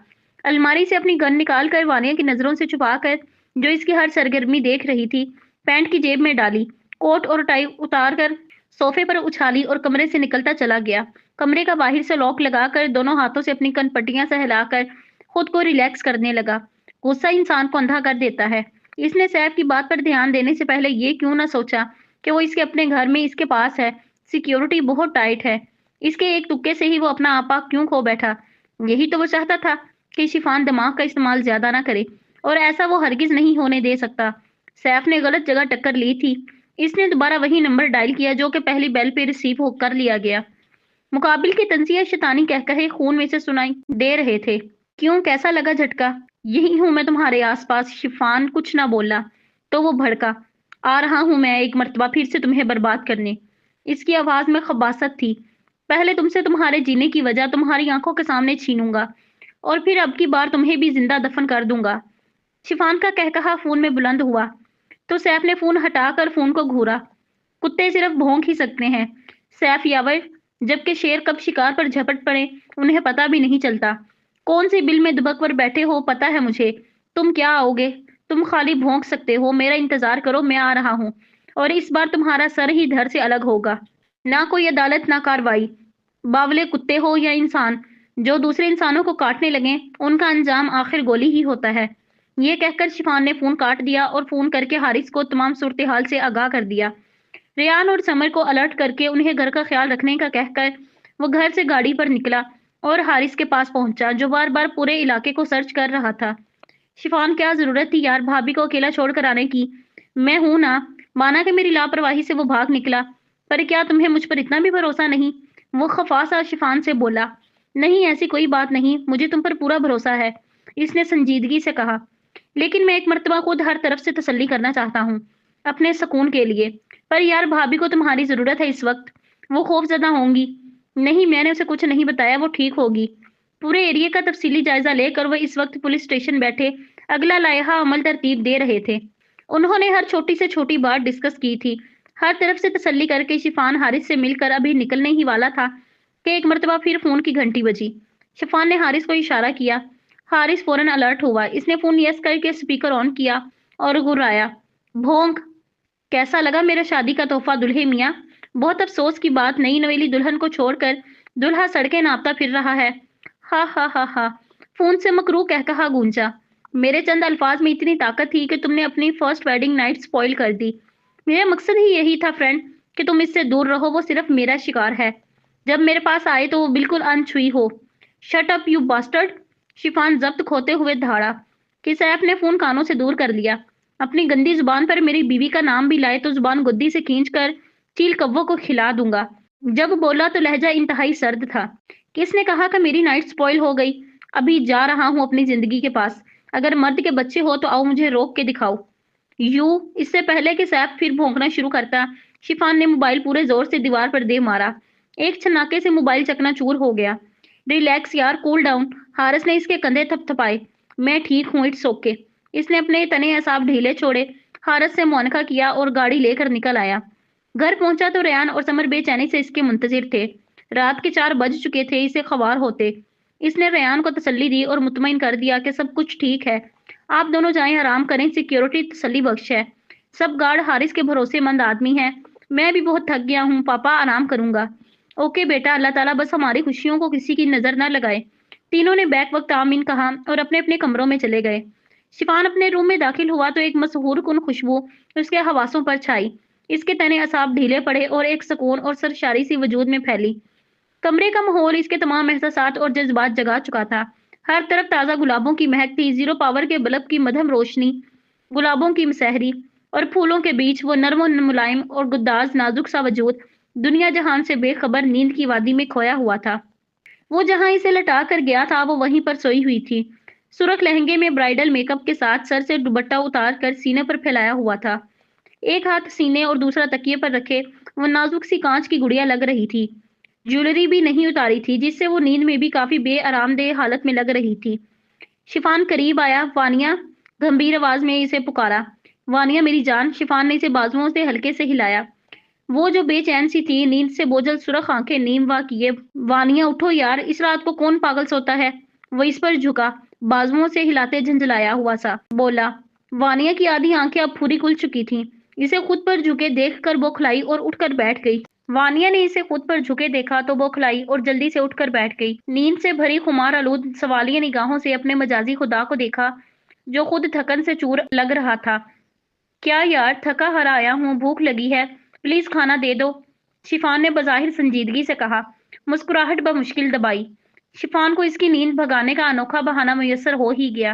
الماری سے اپنی گن نکال کر وانیہ کی نظروں سے چھپا کر، جو اس کی ہر سرگرمی دیکھ رہی تھی، پینٹ کی جیب میں ڈالی، کوٹ اور ٹائی اتار کر صوفے پر اچھالی اور کمرے سے نکلتا چلا گیا۔ کمرے کا باہر سے لاک لگا کر دونوں ہاتھوں سے اپنی کن پٹیاں سہلا کر خود کو ریلیکس کرنے لگا۔ غصہ انسان کو اندھا کر دیتا ہے۔ اس نے سیف کی بات پر دھیان دینے سے پہلے یہ کیوں نہ سوچا کہ وہ اس کے اپنے گھر میں اس کے پاس ہے، سیکیورٹی بہت ٹائٹ ہے۔ اس کے ایک تکے سے ہی وہ اپنا آپا کیوں کھو بیٹھا؟ یہی تو وہ چاہتا تھا کہ شفان دماغ کا استعمال زیادہ نہ کرے، اور ایسا وہ ہرگز نہیں ہونے دے سکتا۔ سیف نے غلط جگہ ٹکر لی تھی۔ اس نے دوبارہ وہی نمبر ڈائل کیا جو کہ پہلی بیل پہ ریسیو ہو کر لیا گیا۔ مقابل کے طنزیہ شیطانی کہکہے خون میں سے سنائی دے رہے تھے۔ کیوں، کیسا لگا جھٹکا؟ یہی ہوں میں تمہارے آس پاس۔ شفان کچھ نہ بولا تو وہ بھڑکا، آ رہا ہوں میں ایک مرتبہ پھر سے تمہیں برباد کرنے۔ اس کی آواز میں خباثت تھی۔ پہلے تم سے تمہارے جینے کی وجہ تمہاری آنکھوں کے سامنے چھینوں گا، اور پھر اب کی بار تمہیں بھی زندہ دفن کر دوں گا۔ شفان کا کہکہا فون میں بلند ہوا تو سیف نے فون ہٹا کر فون کو گھورا۔ کتے صرف بھونک ہی سکتے ہیں سیف یاور، جبکہ شیر کب شکار پر جھپٹ پڑے انہیں پتہ بھی نہیں چلتا۔ کون سی بل میں دبک پر بیٹھے ہو پتہ ہے مجھے۔ تم کیا آؤ گے؟ تم خالی بھونک سکتے ہو، میرا انتظار کرو، میں آ رہا ہوں، اور اس بار تمہارا سر ہی دھڑ سے الگ ہوگا۔ نہ کوئی عدالت، نہ کاروائی۔ باولے کتے ہو یا انسان، جو دوسرے انسانوں کو کاٹنے لگیں ان کا انجام آخر گولی ہی ہوتا ہے۔ یہ کہہ کر شفان نے فون کاٹ دیا اور فون کر کے حارث کو تمام صورتحال سے آگاہ کر دیا۔ ریان اور سمر کو الرٹ کر کے انہیں گھر کا خیال رکھنے کا کہہ کر وہ گھر سے گاڑی پر نکلا اور حارث کے پاس پہنچا، جو بار بار پورے علاقے کو سرچ کر رہا تھا۔ شفان، کیا ضرورت تھی یار بھابھی کو اکیلا چھوڑ کر آنے کی؟ میں ہوں نا۔ مانا کہ میری لاپرواہی سے وہ بھاگ نکلا، پر کیا تمہیں مجھ پر اتنا بھی بھروسہ نہیں؟ وہ خفا سا شفان سے بولا۔ نہیں، ایسی کوئی بات نہیں، مجھے تم پر پورا بھروسہ ہے، اس نے سنجیدگی سے کہا، لیکن میں ایک مرتبہ خود ہر طرف سے تسلی کرنا چاہتا ہوں، اپنے سکون کے لیے۔ پر یار بھابھی کو تمہاری ضرورت ہے اس وقت، وہ خوف زدہ ہوں گی۔ نہیں، میں نے اسے کچھ نہیں بتایا، وہ ٹھیک ہوگی۔ پورے ایریے کا تفصیلی جائزہ لے کر وہ اس وقت پولیس اسٹیشن بیٹھے اگلا لائحہ عمل ترتیب دے رہے تھے۔ انہوں نے ہر چھوٹی سے چھوٹی بات ڈسکس کی تھی، ہر طرف سے تسلی کر کے شفان حارث سے مل کر ابھی نکلنے ہی والا تھا کہ ایک مرتبہ پھر فون کی گھنٹی بجی۔ شفان نے حارث کو اشارہ کیا۔ حارث فوراً الرٹ ہوا۔ اس نے فون یس کر کے اسپیکر آن کیا اور گرایا، بھونک، کیسا لگا میرا شادی کا تحفہ دلہے میاں؟ بہت افسوس کی بات، نئی نویلی دلہن کو چھوڑ کر دلہا سڑکیں ناپتا پھر رہا ہے۔ ہا ہا ہا ہا، فون سے مکروہ کہا گونجا۔ میرے چند الفاظ میں اتنی طاقت تھی کہ تم نے اپنی فرسٹ ویڈنگ نائٹ سپوائل کر دی۔ میرا مقصد ہی یہی تھا فرینڈ کہ تم اس سے دور رہو، وہ صرف میرا شکار ہے۔ جب میرے پاس آئے تو وہ بالکل انچھوئی ہو۔ شٹ اپ یو باسٹرڈ، شفان ضبط کھوتے ہوئے دھاڑا کہ سیف نے فون کانوں سے دور کر لیا۔ اپنی گندی زبان پر میری بیوی کا نام بھی لائے تو زبان گدی سے کھینچ کر چیل کووں کو کھلا دوں گا۔ جب بولا تو لہجہ انتہائی سرد تھا۔ کس نے کہا کہ میری نائٹ سپوائل ہو گئی؟ ابھی جا رہا ہوں اپنی زندگی کے پاس۔ اگر مرد کے بچے ہو تو آؤ مجھے روک کے دکھاؤ۔ اس سے پہلے کہ سیف پھر بھونکنا شروع کرتا، شفان نے موبائل پورے زور سے دیوار پر دے مارا۔ ایک چھناکے سے موبائل چکنا چور ہو گیا۔ ریلیکس یار، کول ڈاؤن۔ حارث نے اس کے کندھے تھپ تھپائے۔ میں ٹھیک ہوں، اٹس اوکے۔ اس نے اپنے تنے اعصاب ڈھیلے چھوڑے، حارث سے معانقہ کیا اور گاڑی لے کر نکل آیا۔ گھر پہنچا تو ریان اور سمر بے چینی سے اس کے منتظر تھے۔ رات کے 4 بج چکے تھے اسے خوار ہوتے۔ اس نے ریان کو تسلی دی اور مطمئن کر دیا کہ سب کچھ ٹھیک ہے، آپ دونوں جائیں آرام کریں، سیکیورٹی تسلی بخش ہے۔ سب گارڈ حارث کے بھروسے مند آدمی ہیں۔ میں بھی بہت تھک گیا ہوں پاپا، آرام کروں گا۔ اوکے بیٹا، اللہ تعالیٰ بس ہماری خوشیوں کو کسی کی نظر نہ لگائے۔ تینوں نے بیک وقت آمین کہا اور اپنے اپنے کمروں میں چلے گئے۔ شفان اپنے روم میں داخل ہوا تو ایک مسحور کن خوشبو اس کے حواسوں پر چھائی۔ اس کے تنے اعصاب ڈھیلے پڑے اور ایک سکون اور سرشاری سی وجود میں پھیلی۔ کمرے کا ماحول اس کے تمام احساسات اور جذبات جگا چکا تھا۔ ہر طرف تازہ گلابوں کی مہک تھی، زیرو پاور کے بلب کی مدھم روشنی، گلابوں کی مسحری اور پھولوں کے بیچ وہ نرم و ملائم اور گداز نازک سا وجود دنیا جہان سے بے خبر نیند کی وادی میں کھویا ہوا تھا۔ وہ جہاں اسے لٹا کر گیا تھا وہ وہیں پر سوئی ہوئی تھی، سرخ لہنگے میں برائڈل میک اپ کے ساتھ سر سے دوپٹہ اتار کر سینے پر پھیلایا ہوا تھا۔ ایک ہاتھ سینے اور دوسرا تکیے پر رکھے وہ نازک سی کانچ کی گڑیا لگ رہی تھی۔ جیولری بھی نہیں اتاری تھی جس سے وہ نیند میں بھی کافی بے آرام دہ حالت میں لگ رہی تھی۔ شفان قریب آیا۔ وانیا، گمبھیر آواز میں اسے پکارا۔ وانیا میری جان، شفان نے اسے بازوؤں سے ہلکے سے ہلایا۔ وہ جو بے چین سی تھی، نیند سے بوجھل سرخ آنکھیں نیم وا کیے۔ وانیا اٹھو یار، اس رات کو کون پاگل سوتا ہے؟ وہ اس پر جھکا، بازوؤں سے ہلاتے جھنجھلایا ہوا سا بولا۔ وانیا کی آدھی آنکھیں اب پوری کھل چکی تھیں۔ اسے خود پر جھکے دیکھ کر بوکھلائی اور اٹھ کر بیٹھ گئی۔ وانیا نے اسے خود پر جھکے دیکھا تو بوکھلائی اور جلدی سے اٹھ کر بیٹھ گئی۔ نیند سے بھری خمار آلود سوالیہ نگاہوں سے اپنے مجازی خدا کو دیکھا جو خود تھکن سے چور لگ رہا تھا۔ کیا یار، تھکا ہرا آیا ہوں، بھوک لگی ہے، پلیز کھانا دے دو، شفان نے بظاہر سنجیدگی سے کہا۔ مسکراہٹ بمشکل دبائی۔ شفان کو اس کی نیند بھگانے کا انوکھا بہانہ میسر ہو ہی گیا،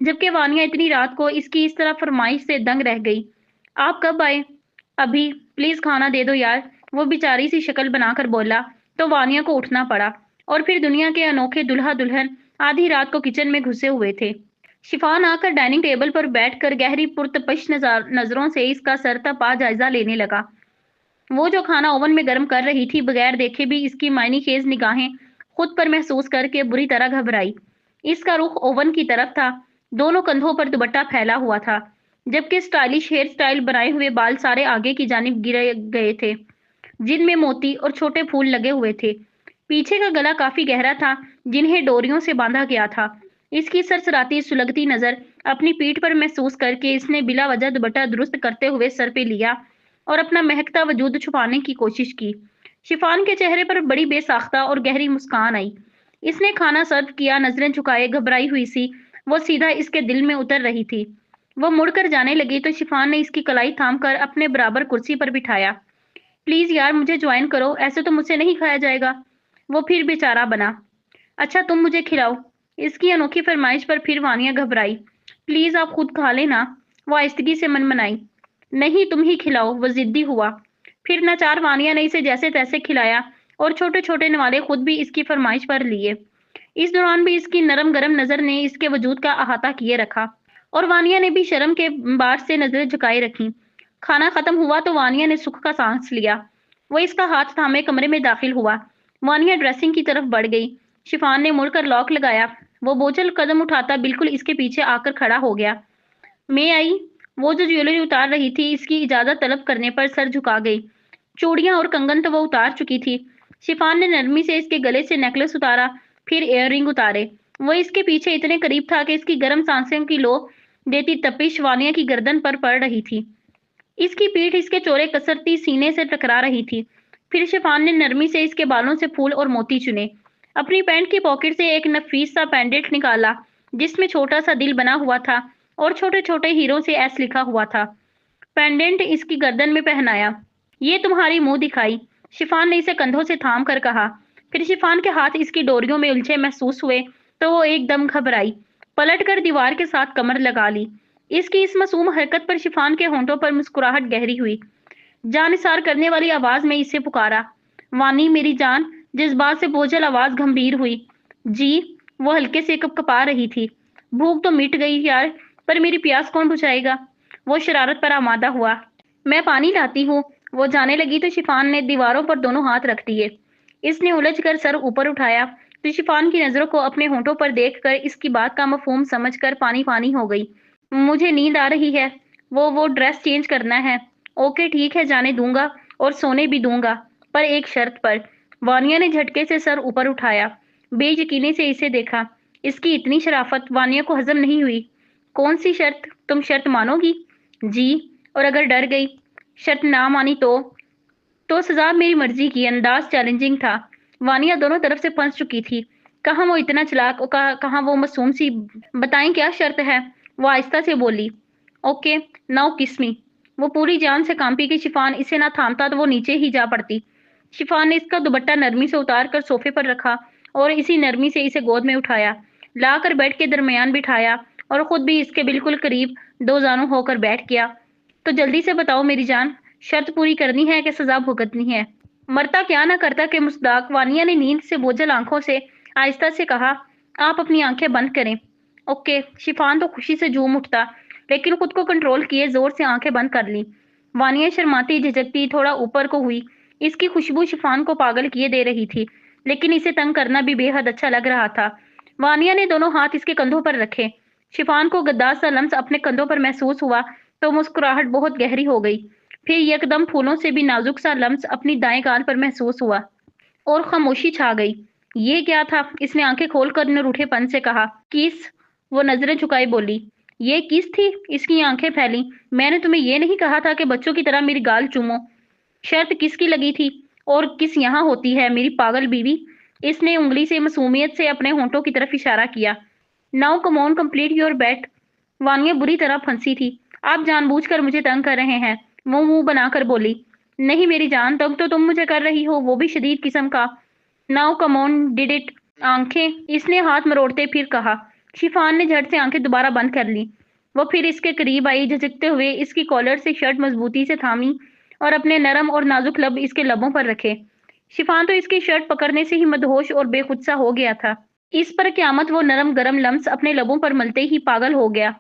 جبکہ وانیا اتنی رات کو اس کی اس طرح فرمائش سے دنگ رہ گئی۔ آپ کب آئے؟ ابھی، پلیز کھانا دے دو یار، وہ بیچاری سی شکل بنا کر بولا تو وانیا کو اٹھنا پڑا، اور پھر دنیا کے انوکھے دلہا دلہن آدھی رات کو کچن میں گھسے ہوئے تھے۔ شفان آ کر ڈائننگ ٹیبل پر بیٹھ کر گہری پرتپش نظروں سے اس کا سر تا پا جائزہ لینے لگا۔ وہ جو کھانا اوون میں گرم کر رہی تھی بغیر دیکھے بھی اس کی معنی خیز نگاہیں خود پر محسوس کر کے بری طرح گھبرائی۔ اس کا رخ اوون کی طرف تھا، دونوں کندھوں پر دوپٹہ پھیلا ہوا تھا، جبکہ سٹائلش ہیئر سٹائل بنائے ہوئے بال سارے آگے کی جانب گرے گئے تھے جن میں موتی اور چھوٹے پھول لگے ہوئے تھے۔ پیچھے کا گلا کافی گہرا تھا جنہیں ڈوریوں سے باندھا گیا تھا۔ اس کی سرسراتی سلگتی نظر اپنی پیٹھ پر محسوس کر کے اس نے بلا وجہ دوپٹہ درست کرتے ہوئے سر پہ لیا اور اپنا مہکتا وجود چھپانے کی کوشش کی۔ شفان کے چہرے پر بڑی بے ساختہ اور گہری مسکان آئی۔ اس نے کھانا سرو کیا، نظریں جھکائے گھبرائی ہوئی سی وہ سیدھا اس کے دل میں اتر رہی تھی۔ وہ مڑ کر جانے لگی تو شفان نے اس کی کلائی تھام کر اپنے برابر کرسی پر بٹھایا۔ پلیز یار مجھے جوائن کرو، ایسے تو مجھ سے نہیں کھایا جائے گا۔ وہ پھر بیچارہ بنا۔ اچھا تم مجھے کھلاؤ۔ اس کی انوکھی فرمائش پر پھر وانیا گھبرائی۔ پلیز آپ خود کھا لینا، وہ آہستگی سے منمنائی۔ نہیں تم ہی کھلاؤ، وہ ضدی ہوا۔ پھر ناچار وانیا نے اسے جیسے تیسے کھلایا اور چھوٹے چھوٹے نوالے خود بھی اس کی فرمائش پر لیے۔ اس دوران بھی اس کی نرم گرم نظر نے اس کے وجود کا احاطہ کیے رکھا اور وانیا نے بھی شرم کے بار سے نظریں جھکائے رکھیں۔ کھانا ختم ہوا تو وانیا نے سکھ کا سانس لیا۔ وہ اس کا ہاتھ تھامے کمرے میں داخل ہوا۔ وانیا ڈریسنگ کی طرف بڑھ گئی۔ शिफान ने मुड़कर लॉक लगाया। वो बोझल कदम उठाता बिल्कुल इसके पीछे आकर खड़ा हो गया। मैं आई। वो जो ज्वेलरी उतार रही थी, इसकी इजाजत तलब करने पर सर झुका गई। चूड़ियां और कंगन तो वो उतार चुकी थी। शिफान ने नरमी से इसके गले से नेकलेस उतारा, फिर इयररिंग उतारे। वो इसके पीछे इतने करीब था कि इसकी गर्म सांसों की लो देती तपिश वानिया की गर्दन पर पड़ रही थी। इसकी पीठ इसके चौड़े कसरती सीने से टकरा रही थी। फिर शिफान ने नरमी से इसके बालों से फूल और मोती चुने। अपनी पैंट की पॉकेट से एक नफीस सा पेंडेंट निकाला, जिसमें छोटा सा दिल बना हुआ था और छोटे छोटे हीरों से एस लिखा हुआ था। पेंडेंट इसकी गर्दन में पहनाया। ये तुम्हारी मुंह दिखाई, शिफान ने इसे कंधों से थाम कर कहा। फिर शिफान के हाथ इसकी डोरियों में उलझे महसूस हुए तो वो एकदम घबराई। पलटकर दीवार के साथ कमर लगा ली। इसकी इस मासूम हरकत पर शिफान के होंठों पर मुस्कुराहट गहरी हुई। जानिसार करने वाली आवाज में इसे पुकारा, वानी मेरी जान। जज्बात से बोझल आवाज गंभीर हुई। जी। वो हल्के से कपकपा रही थी। भूख तो मिट गई यार, पर मेरी प्यास कौन बुझाएगा? वो शरारत पर आमादा हुआ। मैं पानी लाती हूँ। वो जाने लगी तो शिफान ने दीवारों पर दोनों हाथ रख दिए। इसने उलझकर सर ऊपर उठाया तो शिफान की नजरों को अपने होंठों पर देखकर इसकी बात का मफहूम समझकर पानी पानी हो गई। मुझे नींद आ रही है। वो ड्रेस चेंज करना है। ओके ठीक है, जाने दूंगा और सोने भी दूंगा, पर एक शर्त पर। वानिया ने झटके से सर ऊपर उठाया। बेयकीनी से इसे देखा। इसकी इतनी शराफत वानिया को हजम नहीं हुई। कौन सी शर्त? तुम शर्त मानोगी? जी। और अगर डर गई? शर्त ना मानी तो सजा मेरी मर्जी की। अंदाज चैलेंजिंग था। वानिया दोनों तरफ से फंस चुकी थी। कहाँ वो इतना चालाक और कहाँ वो मासूम सी। बताएं क्या शर्त है? वो आहिस्ता से बोली। ओके, नाउ किस मी। वो पूरी जान से कांपी कि शिफान इसे ना थामता तो वो नीचे ही जा पड़ती। शिफान ने इसका दुपट्टा नरमी से उतार कर सोफे पर रखा और इसी नरमी से इसे गोद में उठाया, लाकर बेड के दरमियान बिठाया और खुद भी इसके बिल्कुल करीब दो जानू होकर बैठ गया। तो जल्दी से बताओ मेरी जान, शर्त पूरी करनी है कि सजा भुगतनी है? मरता क्या ना करता के मुस्ताक, वानिया ने नींद से बोझल आंखों से आहिस्ता से कहा। आप अपनी आंखें बंद करें। ओके। शिफान तो खुशी से झूम उठता, लेकिन खुद को कंट्रोल किए जोर से आंखें बंद कर ली। वानिया शर्माती झिझकती थोड़ा ऊपर को हुई। इसकी खुशबू शिफान को पागल किए दे रही थी, लेकिन इसे तंग करना भी बेहद अच्छा लग रहा था। वानिया ने दोनों हाथ इसके कंधों पर रखे। शिफान को गद्दार सा लम्स अपने कंधों पर महसूस हुआ तो मुस्कुराहट बहुत गहरी हो गई। फिर यकदम फूलों से भी नाजुक सा लम्स अपनी दाएं गाल पर महसूस हुआ और खामोशी छा गई। ये क्या था? इसने आंखें खोलकर रूठेपन से कहा। किस। वो नजरें झुकाई बोली। ये किस थी? इसकी आंखें फैली। मैंने तुम्हें ये नहीं कहा था कि बच्चों की तरह मेरी गाल चूमो? शर्त किसकी लगी थी? और किस यहाँ होती है मेरी पागल बीवी? इसने उंगली से मासूमियत से अपने होंठों की तरफ इशारा किया। Now come on complete your bet. Wania बुरी तरह फंसी थी। आप जानबूझकर मुझे तंग कर रहे हैं, वो मुंह बनाकर बोली। नहीं मेरी जान, तंग तो तुम मुझे कर रही हो, वो भी शदीद किस्म का। Now come on did it. आंखें। इसने हाथ मरोड़ते फिर कहा। शिफान ने झट से आंखें दोबारा बंद कर ली। वो फिर इसके करीब आई, झिझकते हुए इसकी कॉलर से शर्ट मजबूती से थामी और अपने नरम और नाजुक लब इसके लबों पर रखे। शिफान तो इसकी शर्ट पकड़ने से ही मदहोश और बेखुद सा हो गया था। इस पर क्यामत वो नरम गरम लम्स अपने लबों पर मलते ही पागल हो गया।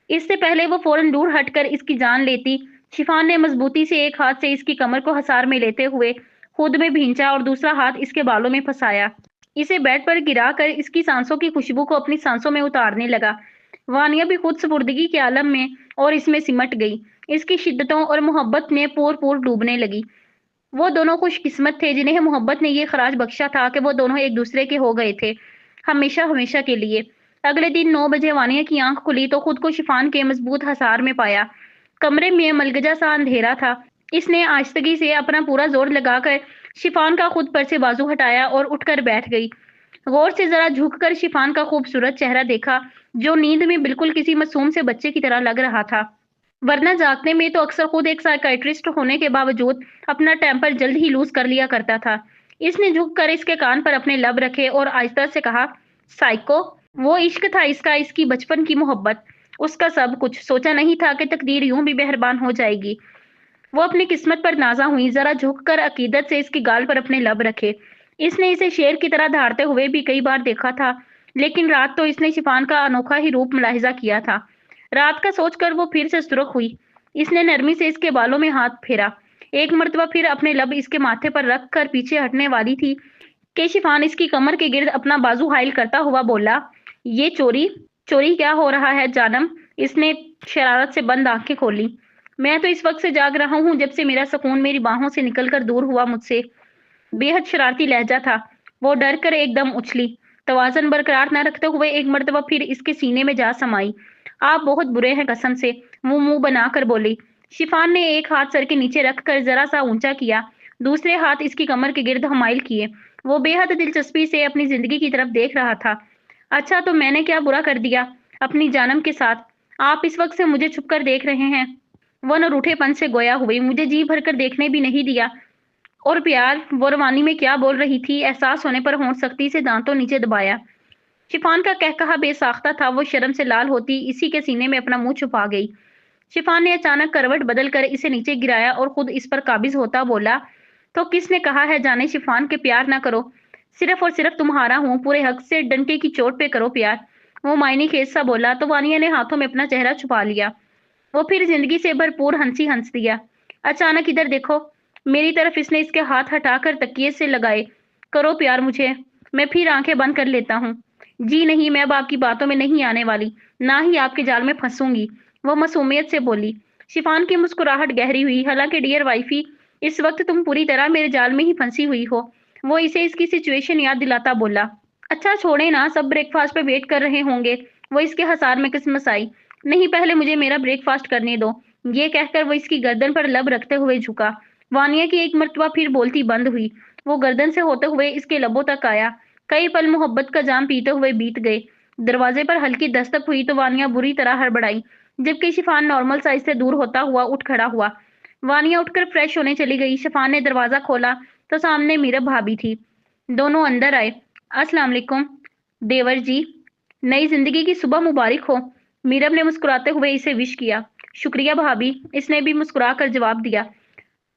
इससे पहले वो फौरन दूर हटकर इसकी जान लेती, शिफान ने मजबूती से एक हाथ से इसकी कमर को हसार में लेते हुए खुद में भींचा और दूसरा हाथ इसके बालों में फंसाया। इसे बेड पर गिराकर इसकी सांसों की खुशबू को अपनी सांसों में उतारने लगा। वानिया भी खुद सुपुर्दगी के आलम में और इसमें सिमट गई। इसकी शिद्दतों और मोहब्बत में पूर पूर डूबने लगी। वो दोनों खुशकिस्मत थे जिन्हें मोहब्बत ने ये खराज बख्शा था कि वो दोनों एक दूसरे के हो गए थे, हमेशा हमेशा के लिए। अगले दिन 9 बजे वानिया की आंख खुली तो खुद को शिफान के मजबूत हसार में पाया। कमरे में मलगजा सा अंधेरा था। इसने आहिस्तगी से अपना पूरा जोर लगाकर शिफान का खुद पर से बाजू हटाया और उठकर बैठ गई। गौर से जरा झुककर शिफान का खूबसूरत चेहरा देखा, जो नींद में बिल्कुल किसी मासूम से बच्चे की तरह लग रहा था। वरना जागने में तो अक्सर खुद एक साइकियाट्रिस्ट होने के बावजूद अपना टेम्पर जल्द ही लूज कर लिया करता था। इसने झुककर इसके कान पर अपने लब रखे और आहिस्ता से कहा, साइको। वो इश्क था इसका, इसकी बचपन की मोहब्बत, उसका सब कुछ। सोचा नहीं था कि तकदीर यूं भी मेहरबान हो जाएगी। वो अपनी किस्मत पर नाजा हुई, जरा झुककर अकीदत से इसकी गाल पर अपने लब रखे। इसने इसे शेर की तरह धारते हुए भी कई बार देखा था, लेकिन रात तो इसने शिफान का अनोखा ही रूप मुलाहिजा किया था। रात का सोचकर वो फिर से सुरख हुई। इसने नरमी से इसके बालों में हाथ फेरा। एक मर्तबा फिर अपने लब इसके माथे पर रख कर पीछे हटने वाली थी कि शिफान इसकी कमर के गिर्द अपना बाजू हाइल करता हुआ बोला, ये चोरी चोरी क्या हो रहा है जानम? इसने शरारत से बंद आंखें खोली। मैं तो इस वक्त से जाग रहा हूँ जब से मेरा सुकून मेरी बाहों से निकलकर दूर हुआ मुझसे। बेहद शरारती लहजा था। वो डर कर एकदम उछली, तवाज़ुन बरकरार न रखते हुए एक मर्तबा फिर इसके सीने में जा समाई। आप बहुत बुरे हैं कसम से, वो मुंह बनाकर बोली। शिफान ने एक हाथ सर के नीचे रखकर जरा सा ऊंचा किया, दूसरे हाथ इसकी कमर के गिर्द हमाइल किए। वो बेहद दिलचस्पी से अपनी जिंदगी की तरफ देख रहा था। अच्छा, तो मैंने क्या बुरा कर दिया अपनी जानम के साथ? आप इस वक्त से मुझे छुप कर देख रहे हैं। वो न रूठेपन से गोया हुई, मुझे जी भरकर देखने भी नहीं दिया। और प्यार, वो रवानी में क्या बोल रही थी, एहसास होने पर होंठ सख्ती से दांतों नीचे दबाया। शिफान का कहकहा बेसाख्ता था। वो शर्म से लाल होती इसी के सीने में अपना मुंह छुपा गई। शिफान ने अचानक करवट बदल कर इसे नीचे गिराया और खुद इस पर काबिज होता बोला, तो किसने कहा है जाने शिफान के प्यार ना करो? सिर्फ और सिर्फ तुम्हारा हूं, पूरे हक से डंके की चोट पे करो प्यार। वो मायनी खेज सा बोला तो वानिया ने हाथों में अपना चेहरा छुपा लिया। वो फिर जिंदगी से भरपूर हंसी हंस दिया। अचानक इधर देखो, मेरी तरफ इसने इसके हाथ हटाकर तकिए से लगाए। करो प्यार मुझे। मैं फिर आंखें बंद कर लेता हूँ। जी नहीं, मैं अब आपकी बातों में नहीं आने वाली, ना ही आपके जाल में फंसूंगी। वो मासूमियत से बोली। शिफान की मुस्कुराहट गहरी हुई। हालांकि डियर वाइफी, इस वक्त तुम पूरी तरह मेरे जाल में ही फंसी हुई हो। वो इसे इसकी सिचुएशन याद दिलाता बोला। अच्छा छोड़े ना, सब ब्रेकफास्ट पे वेट कर रहे होंगे। वो इसके हसार में किस्मस आई। नहीं, पहले मुझे मेरा ब्रेकफास्ट करने दो। ये कहकर वो इसकी गर्दन पर लब रखते हुए झुका। वानिया की एक मर्तबा फिर बोलती बंद हुई। वो गर्दन से होते हुए इसके लबों तक आया। कई पल मोहब्बत का जाम पीते हुए बीत गए। दरवाजे पर हल्की दस्तक हुई तो वानिया बुरी तरह हड़बड़ाई, जबकि शिफान नॉर्मल साइज से दूर होता हुआ उठ खड़ा हुआ। वानिया उठकर फ्रेश होने चली गई। शिफान ने दरवाजा खोला तो सामने मीरब भाभी थी। दोनों अंदर आए। अस्सलाम वालेकुम देवर जी, नई जिंदगी की सुबह मुबारक हो। मीरब ने मुस्कुराते हुए इसे विश किया। शुक्रिया भाभी, इसने भी मुस्कुराकर जवाब दिया।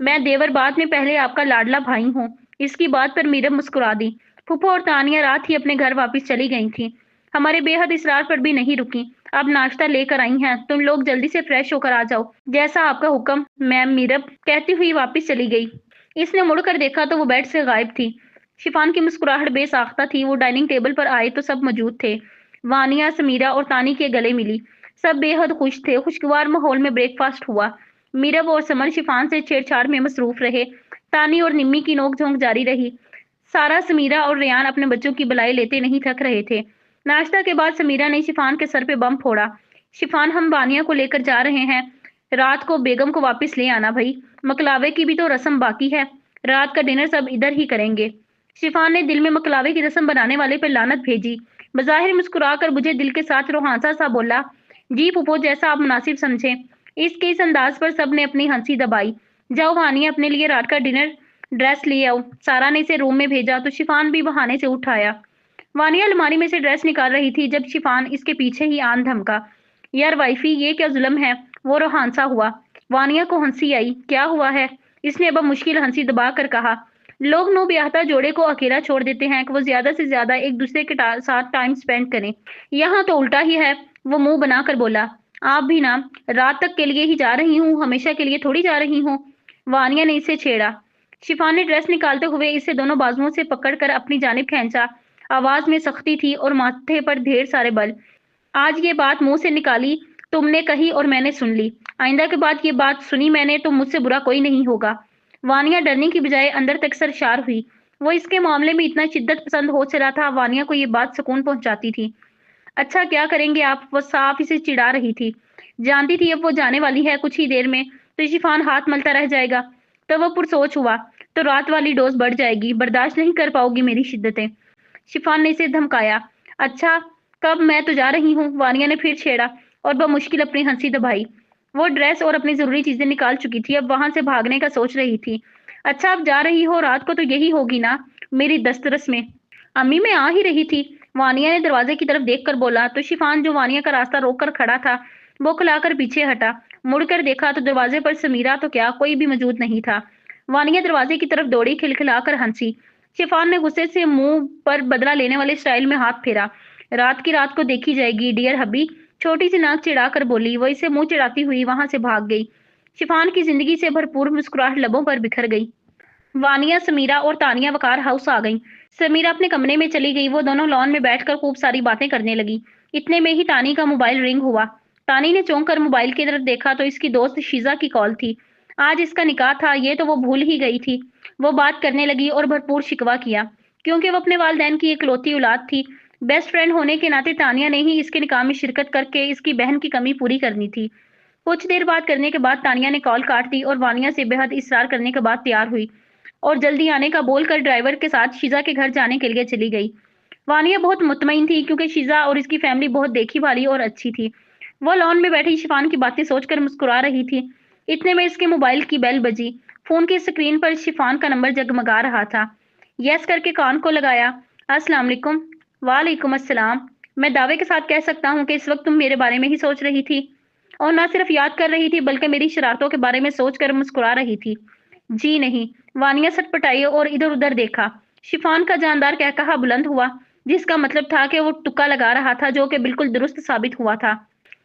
मैं देवर बाद में पहले आपका लाडला भाई हूँ। इसकी बात पर मीरब मुस्कुरा दी। फूफो और तानिया रात ही अपने घर वापस चली गई थी। हमारे बेहद इसरार पर भी नहीं रुकी। अब नाश्ता लेकर आई हैं, तुम लोग जल्दी से फ्रेश होकर आ जाओ। जैसा आपका हुक्म मैम, मीरब कहती हुई वापस चली गई। इसने मुड़कर देखा तो वो बेड से गायब थी। शिफान की मुस्कुराहट बेसाख्ता थी। वो डाइनिंग टेबल पर आए तो सब मौजूद थे। वानिया, समीरा और तानी के गले मिली। सब बेहद खुश थे। खुशगवार माहौल में ब्रेकफास्ट हुआ। मीरब और समर शिफान से छेड़छाड़ में मसरूफ रहे। तानी और निम्मी की नोकझोंक जारी रही। सारा, समीरा और रेयान अपने बच्चों की बलाई लेते नहीं थक रहे थे। नाश्ता के बाद समीरा ने शिफान के सर पे बम फोड़ा। शिफान, हम वानिया को लेकर जा रहे हैं। रात को बेगम को वापस ले आना भाई। मकलावे की भी तो रस्म बाकी है। रात का डिनर सब इधर ही करेंगे। शिफान ने दिल में मकलावे की रस्म बनाने वाले पर लानत भेजी। बज़ाहिर मुस्कुराकर बुझे दिल के साथ रोहांसा सा बोला, जी फूफो, जैसा आप मुनासिब समझें। इसके इस अंदाज पर सबने अपनी हंसी दबाई। जाओ वानिया, अपने लिए रात का डिनर ड्रेस ले आओ। सारा ने इसे रूम में भेजा तो शिफान भी बहाने से उठ आया। वानिया अलमारी में से ड्रेस निकाल रही थी जब शिफान इसके पीछे ही आन धमका। यार वाइफी, ये क्या जुल्म है? वो रोहांसा हुआ। वानिया को हंसी आई। क्या हुआ है? इसने अब मुश्किल हंसी दबाकर कहा। लोग नो ब्याहता जोड़े को अकेला छोड़ देते हैं कि वो ज्यादा से ज्यादा एक दूसरे के साथ टाइम स्पेंड करें। यहाँ तो उल्टा ही है। वो मुंह बनाकर बोला। आप भी ना, रात तक के लिए ही जा रही हूँ, हमेशा के लिए थोड़ी जा रही हूँ। वानिया ने इसे छेड़ा। शिफान ने ड्रेस निकालते हुए इसे दोनों बाजुओं से पकड़कर अपनी जानिब खींचा। आवाज में सख्ती थी और माथे पर ढेर सारे बल। आज ये बात मुंह से निकाली तुमने कही और मैंने सुन ली। आइंदा के बाद ये बात सुनी मैंने तो मुझसे बुरा कोई नहीं होगा। वानिया डरने की बजाय अंदर तक सरशार हुई। वो इसके मामले में इतना शिद्दत पसंद हो चला था, वानिया को ये बात सुकून पहुंचाती थी। अच्छा क्या करेंगे आप? वो साफ इसे चिढ़ा रही थी। जानती थी अब वो जाने वाली है कुछ ही देर में तो शिफान हाथ मलता रह जाएगा। तो वो पुरसोच हुआ, तो रात वाली डोज बढ़ जाएगी, बर्दाश्त नहीं कर पाओगी मेरी शिद्दतें। शिफान ने इसे धमकाया। अच्छा, कब? मैं तो जा रही हूँ। वानिया ने फिर छेड़ा और बमुश्किल अपनी हंसी दबाई। वो ड्रेस और अपनी जरूरी चीजें निकाल चुकी थी, अब वहां से भागने का सोच रही थी। अच्छा, अब जा रही हो? रात को तो यही होगी ना मेरी दस्तरस में? अम्मी, मैं आ ही रही थी। वानिया ने दरवाजे की तरफ देखकर बोला तो शिफान, जो वानिया का रास्ता रोककर खड़ा था, बौखलाकर पीछे हटा। मुड़कर देखा तो दरवाजे पर समीरा तो क्या कोई भी मौजूद नहीं था। वानिया दरवाजे की तरफ दौड़ी, खिलखिलाकर हंसी। शिफान ने गुस्से से मुंह पर बदला लेने वाले स्टाइल में हाथ फेरा। रात की रात को देखी जाएगी डियर हबी, छोटी सी नाक चिढ़ाकर बोली। वो इसे मुंह चिढ़ाती हुई वहां से भाग गई। शिफान की जिंदगी से भरपूर मुस्कुराहट लबों पर बिखर गई। वानिया, समीरा और तानिया वकार हाउस आ गईं। समीरा अपने कमरे में चली गई। वो दोनों लॉन में बैठकर खूब सारी बातें करने लगी। इतने में ही तानी का मोबाइल रिंग हुआ। तानी ने चौंक कर मोबाइल की तरफ देखा तो इसकी दोस्त शीजा की कॉल थी। आज इसका निकाह था, ये तो वो भूल ही गई थी। वो बात करने लगी और भरपूर शिकवा किया, क्योंकि वो अपने वालिदैन की इकलौती औलाद थी। बेस्ट फ्रेंड होने के नाते तानिया ने ही इसके निकाह में शिरकत करके इसकी बहन की कमी पूरी करनी थी। कुछ देर बात करने के बाद तानिया ने कॉल काट दी और वानिया से बेहद इसरार करने के बाद तैयार हुई और जल्दी आने का बोलकर ड्राइवर के साथ शीजा के घर जाने के लिए चली गई। वानिया बहुत मुतमईन थी, क्योंकि शीजा और इसकी फैमिली बहुत देखी भाली और अच्छी थी। वो लॉन में बैठी शिफान की बातें सोचकर मुस्कुरा रही थी। इतने में इसके मोबाइल की बेल बजी। फोन की स्क्रीन पर शिफान का नंबर जगमगा रहा था। यस करके कान को लगाया। अस्सलाम वालेकुम। वालेकुम अस्सलाम। मैं दावे के साथ कह सकता हूँ कि इस वक्त तुम मेरे बारे में ही सोच रही थी, और ना सिर्फ याद कर रही थी बल्कि मेरी शरारतों के बारे में सोचकर मुस्कुरा रही थी। जी नहीं। वानिया सटपटाई और इधर उधर देखा। शिफान का जानदार कहकहा बुलंद हुआ, जिसका मतलब था कि वो तुक्का लगा रहा था, जो कि बिल्कुल दुरुस्त साबित हुआ था।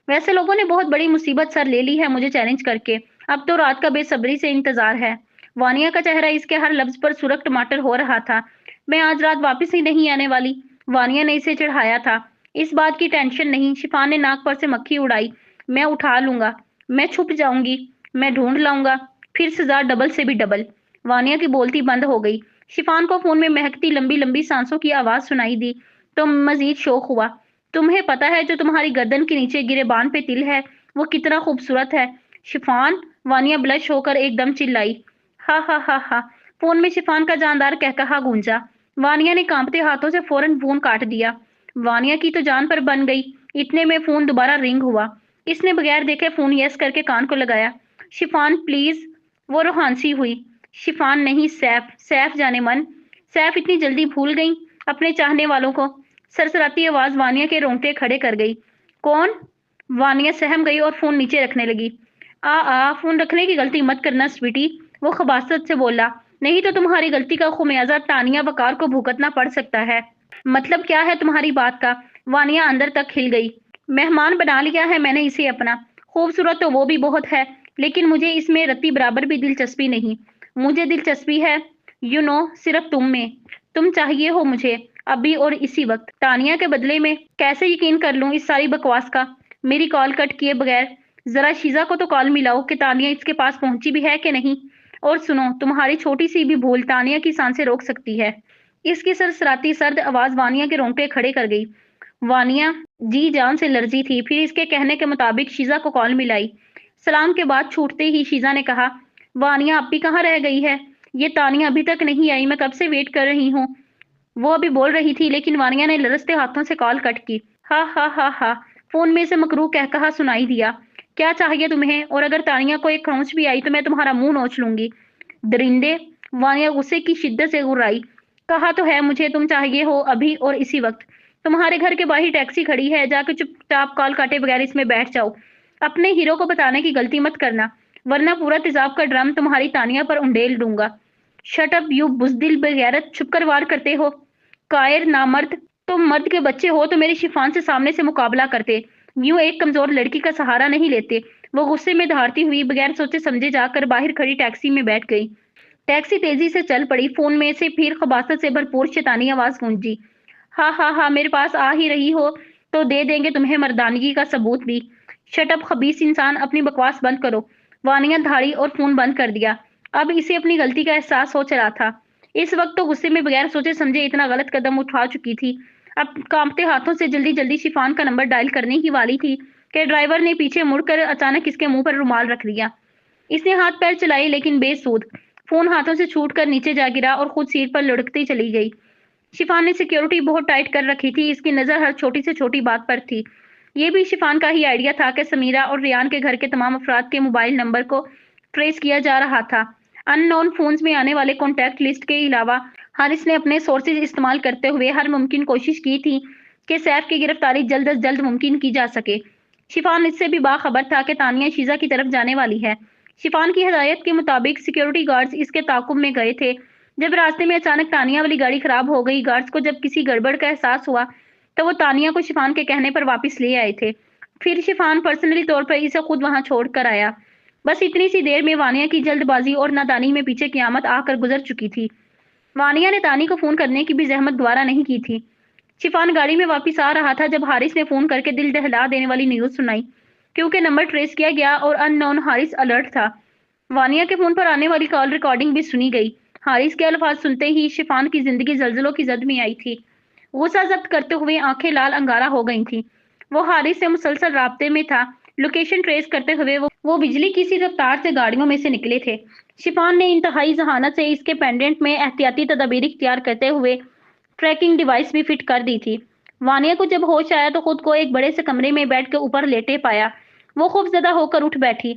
वैसे लोगों ने बहुत बड़ी मुसीबत सर ले ली है मुझे चैलेंज करके। अब तो रात का बेसब्री से इंतजार है। वानिया का चेहरा इसके हर लफ्ज पर सुरख टमाटर हो रहा था। मैं आज रात वापस ही नहीं आने वाली। वानिया ने इसे चिढ़ाया था। इस बात की टेंशन नहीं। शिफान ने नाक पर से मक्खी उड़ाई। मैं उठा लूंगा। मैं छुप जाऊंगी। मैं ढूंढ लाऊंगा। फिर सजा डबल से भी डबल। वानिया की बोलती बंद हो गई। शिफान को फोन में महकती लंबी लंबी सांसों की आवाज सुनाई दी तो मजीद शौक हुआ। तुम्हें पता है जो तुम्हारी गर्दन के नीचे गिरेबान पे तिल है, वो कितना खूबसूरत है? शिफान। वानिया ब्लश होकर एकदम चिल्लाई। हा हा हा हा। फोन में शिफान का जानदार कहकहा गूंजा। वानिया ने कांपते हाथों से फौरन फोन काट दिया। वानिया की तो जान पर बन गई। इतने में फोन दोबारा रिंग हुआ। इसने बगैर देखे फोन यस करके कान को लगाया। शिफान प्लीज। वो रोहानसी हुई। शिफान नहीं, सैफ। सैफ जाने मन। सैफ इतनी जल्दी भूल गई अपने चाहने वालों को? सरसराती आवाज वानिया के रोंगटे खड़े कर गई। कौन? वानिया सहम गई और फोन नीचे रखने लगी। फोन रखने की गलती मत करना स्वीटी। वो खबासत से बोला। नहीं तो तुम्हारी गलती का खुमियाजा तानिया वकार को भुगतना पड़ सकता है। मतलब क्या है तुम्हारी बात का? वानिया अंदर तक हिल गई। मेहमान बना लिया है मैंने इसे अपना। खूबसूरत तो वो भी बहुत है, लेकिन मुझे इसमें रत्ती बराबर भी दिलचस्पी नहीं। मुझे दिलचस्पी है सिर्फ तुम में। तुम चाहिए हो मुझे, अभी और इसी वक्त। तानिया के बदले में कैसे यकीन कर लूं इस सारी बकवास का? मेरी कॉल कट किए बगैर जरा शीजा को तो कॉल मिलाओ कि तानिया इसके पास पहुंची भी है कि नहीं। और सुनो, तुम्हारी छोटी सी भी भूल तानिया की सांसें रोक सकती है। इसकी सरसराती सर्द आवाज वानिया के रोंगटे खड़े कर गई। वानिया जी जान से लर्जी थी। फिर इसके कहने के मुताबिक शीजा को कॉल मिलाई। सलाम के बाद छूटते ही शीजा ने कहा, वानिया अब भी कहाँ रह गई है? ये तानिया अभी तक नहीं आई, मैं कब से वेट कर रही हूँ। वो अभी बोल रही थी, लेकिन वानिया ने लरसते हाथों से कॉल कट की। हा हा हा हा। फोन में से मकरूह कहकहा सुनाई दिया। क्या चाहिए तुम्हें? और अगर तानिया को एक खरोंच भी आई तो मैं तुम्हारा मुंह नोच लूंगी। दरिंदे। वानिया गुस्से की शिद्दत से गुर्राई। कहा तो है मुझे तुम चाहिए हो अभी और इसी वक्त। तुम्हारे घर के बाहर टैक्सी खड़ी है, जाकर चुपचाप कॉल काटे बगैर इसमें बैठ जाओ। अपने हीरो को बताने की गलती मत करना, वरना पूरा तेजाब का ड्रम तुम्हारी तानिया पर उंडेल दूंगा। शट अप यू बुजदिल बेगैरत। छुप कर वार करते हो। कायर नामर्द। तुम मर्द के बच्चे हो तो मेरी शिफान से सामने से मुकाबला करते, यूं एक कमजोर लड़की का सहारा नहीं लेते। वो गुस्से में दहाड़ती हुई बगैर सोचे समझे जाकर बाहर खड़ी टैक्सी में बैठ गई। टैक्सी तेजी से चल पड़ी। फोन में से फिर खबासत से भरपूर शैतानी आवाज गूंजी। हा हा हा। मेरे पास आ ही रही हो तो दे देंगे तुम्हें मर्दानगी का सबूत भी। शट अप खबीस इंसान, अपनी बकवास बंद करो। वानिया धाड़ी और फोन बंद कर दिया। अब इसे अपनी गलती का एहसास हो चला था। इस वक्त तो गुस्से में बगैर सोचे समझे इतना गलत कदम उठा चुकी थी। अब कांपते हाथों से जल्दी जल्दी शिफान का नंबर डायल करने ही वाली थी कि ड्राइवर ने पीछे मुड़कर अचानक इसके मुंह पर रुमाल रख दिया। इसने हाथ पैर चलाए, लेकिन बेसूद। फोन हाथों से छूटकर नीचे जा गिरा और खुद सीट पर लुढ़कती चली गई। शिफान ने सिक्योरिटी बहुत टाइट कर रखी थी। इसकी नजर हर छोटी से छोटी बात पर थी। ये भी शिफान का ही आइडिया था कि समीरा और रियान के घर के तमाम अफराद के मोबाइल नंबर को ट्रेस किया जा रहा था। अननोन फोन्स में आने वाले कॉन्टैक्ट लिस्ट के अलावा हारिस ने अपने सोर्सेज इस्तेमाल करते हुए हर मुमकिन कोशिश की थी कि सैफ की गिरफ्तारी जल्द अज जल्द मुमकिन की जा सके। शिफान इससे भी बाखबर था कि तानिया शीजा की तरफ जाने वाली है। शिफान की हिदायत के मुताबिक सिक्योरिटी गार्ड्स इसके ताकुब में गए थे। जब रास्ते में अचानक तानिया वाली गाड़ी खराब हो गई, गार्ड्स को जब किसी गड़बड़ का एहसास हुआ तो वो तानिया को शिफान के कहने पर वापस ले आए थे। फिर शिफान पर्सनली तौर पर इसे खुद वहां छोड़ कर आया। बस इतनी सी देर में वानिया की जल्दबाजी और नादानी में पीछे क़यामत आकर गुजर चुकी थी। وانیہ نے تانی کو فون کرنے کی بھی زحمت گوارا نہیں کی تھی۔ شفان گاڑی میں واپس آ رہا تھا جب حارث نے فون کر کے دل دہلا دینے والی نیوز سنائی، کیونکہ نمبر ٹریس کیا گیا اور ان نون حارث الرٹ تھا۔ وانیہ کے فون پر آنے والی کال ریکارڈنگ بھی سنی گئی۔ حارث کے الفاظ سنتے ہی شفان کی زندگی زلزلوں کی زد میں آئی تھی۔ غصہ ضبط کرتے ہوئے آنکھیں لال انگارہ ہو گئی تھیں۔ وہ حارث سے مسلسل رابطے میں تھا۔ لوکیشن ٹریس کرتے ہوئے وہ بجلی کی سی رفتار سے گاڑیوں میں سے نکلے تھے۔ شفان نے انتہائی ذہانت سے اس کے پینڈنٹ میں احتیاطی تدابیر اختیار کرتے ہوئے ٹریکنگ ڈیوائس بھی فٹ کر دی تھی۔ وانیہ کو جب ہوش آیا تو خود کو ایک بڑے سے کمرے میں بیڈ کے اوپر لیٹے پایا۔ وہ خوف زدہ ہو کر اٹھ بیٹھی،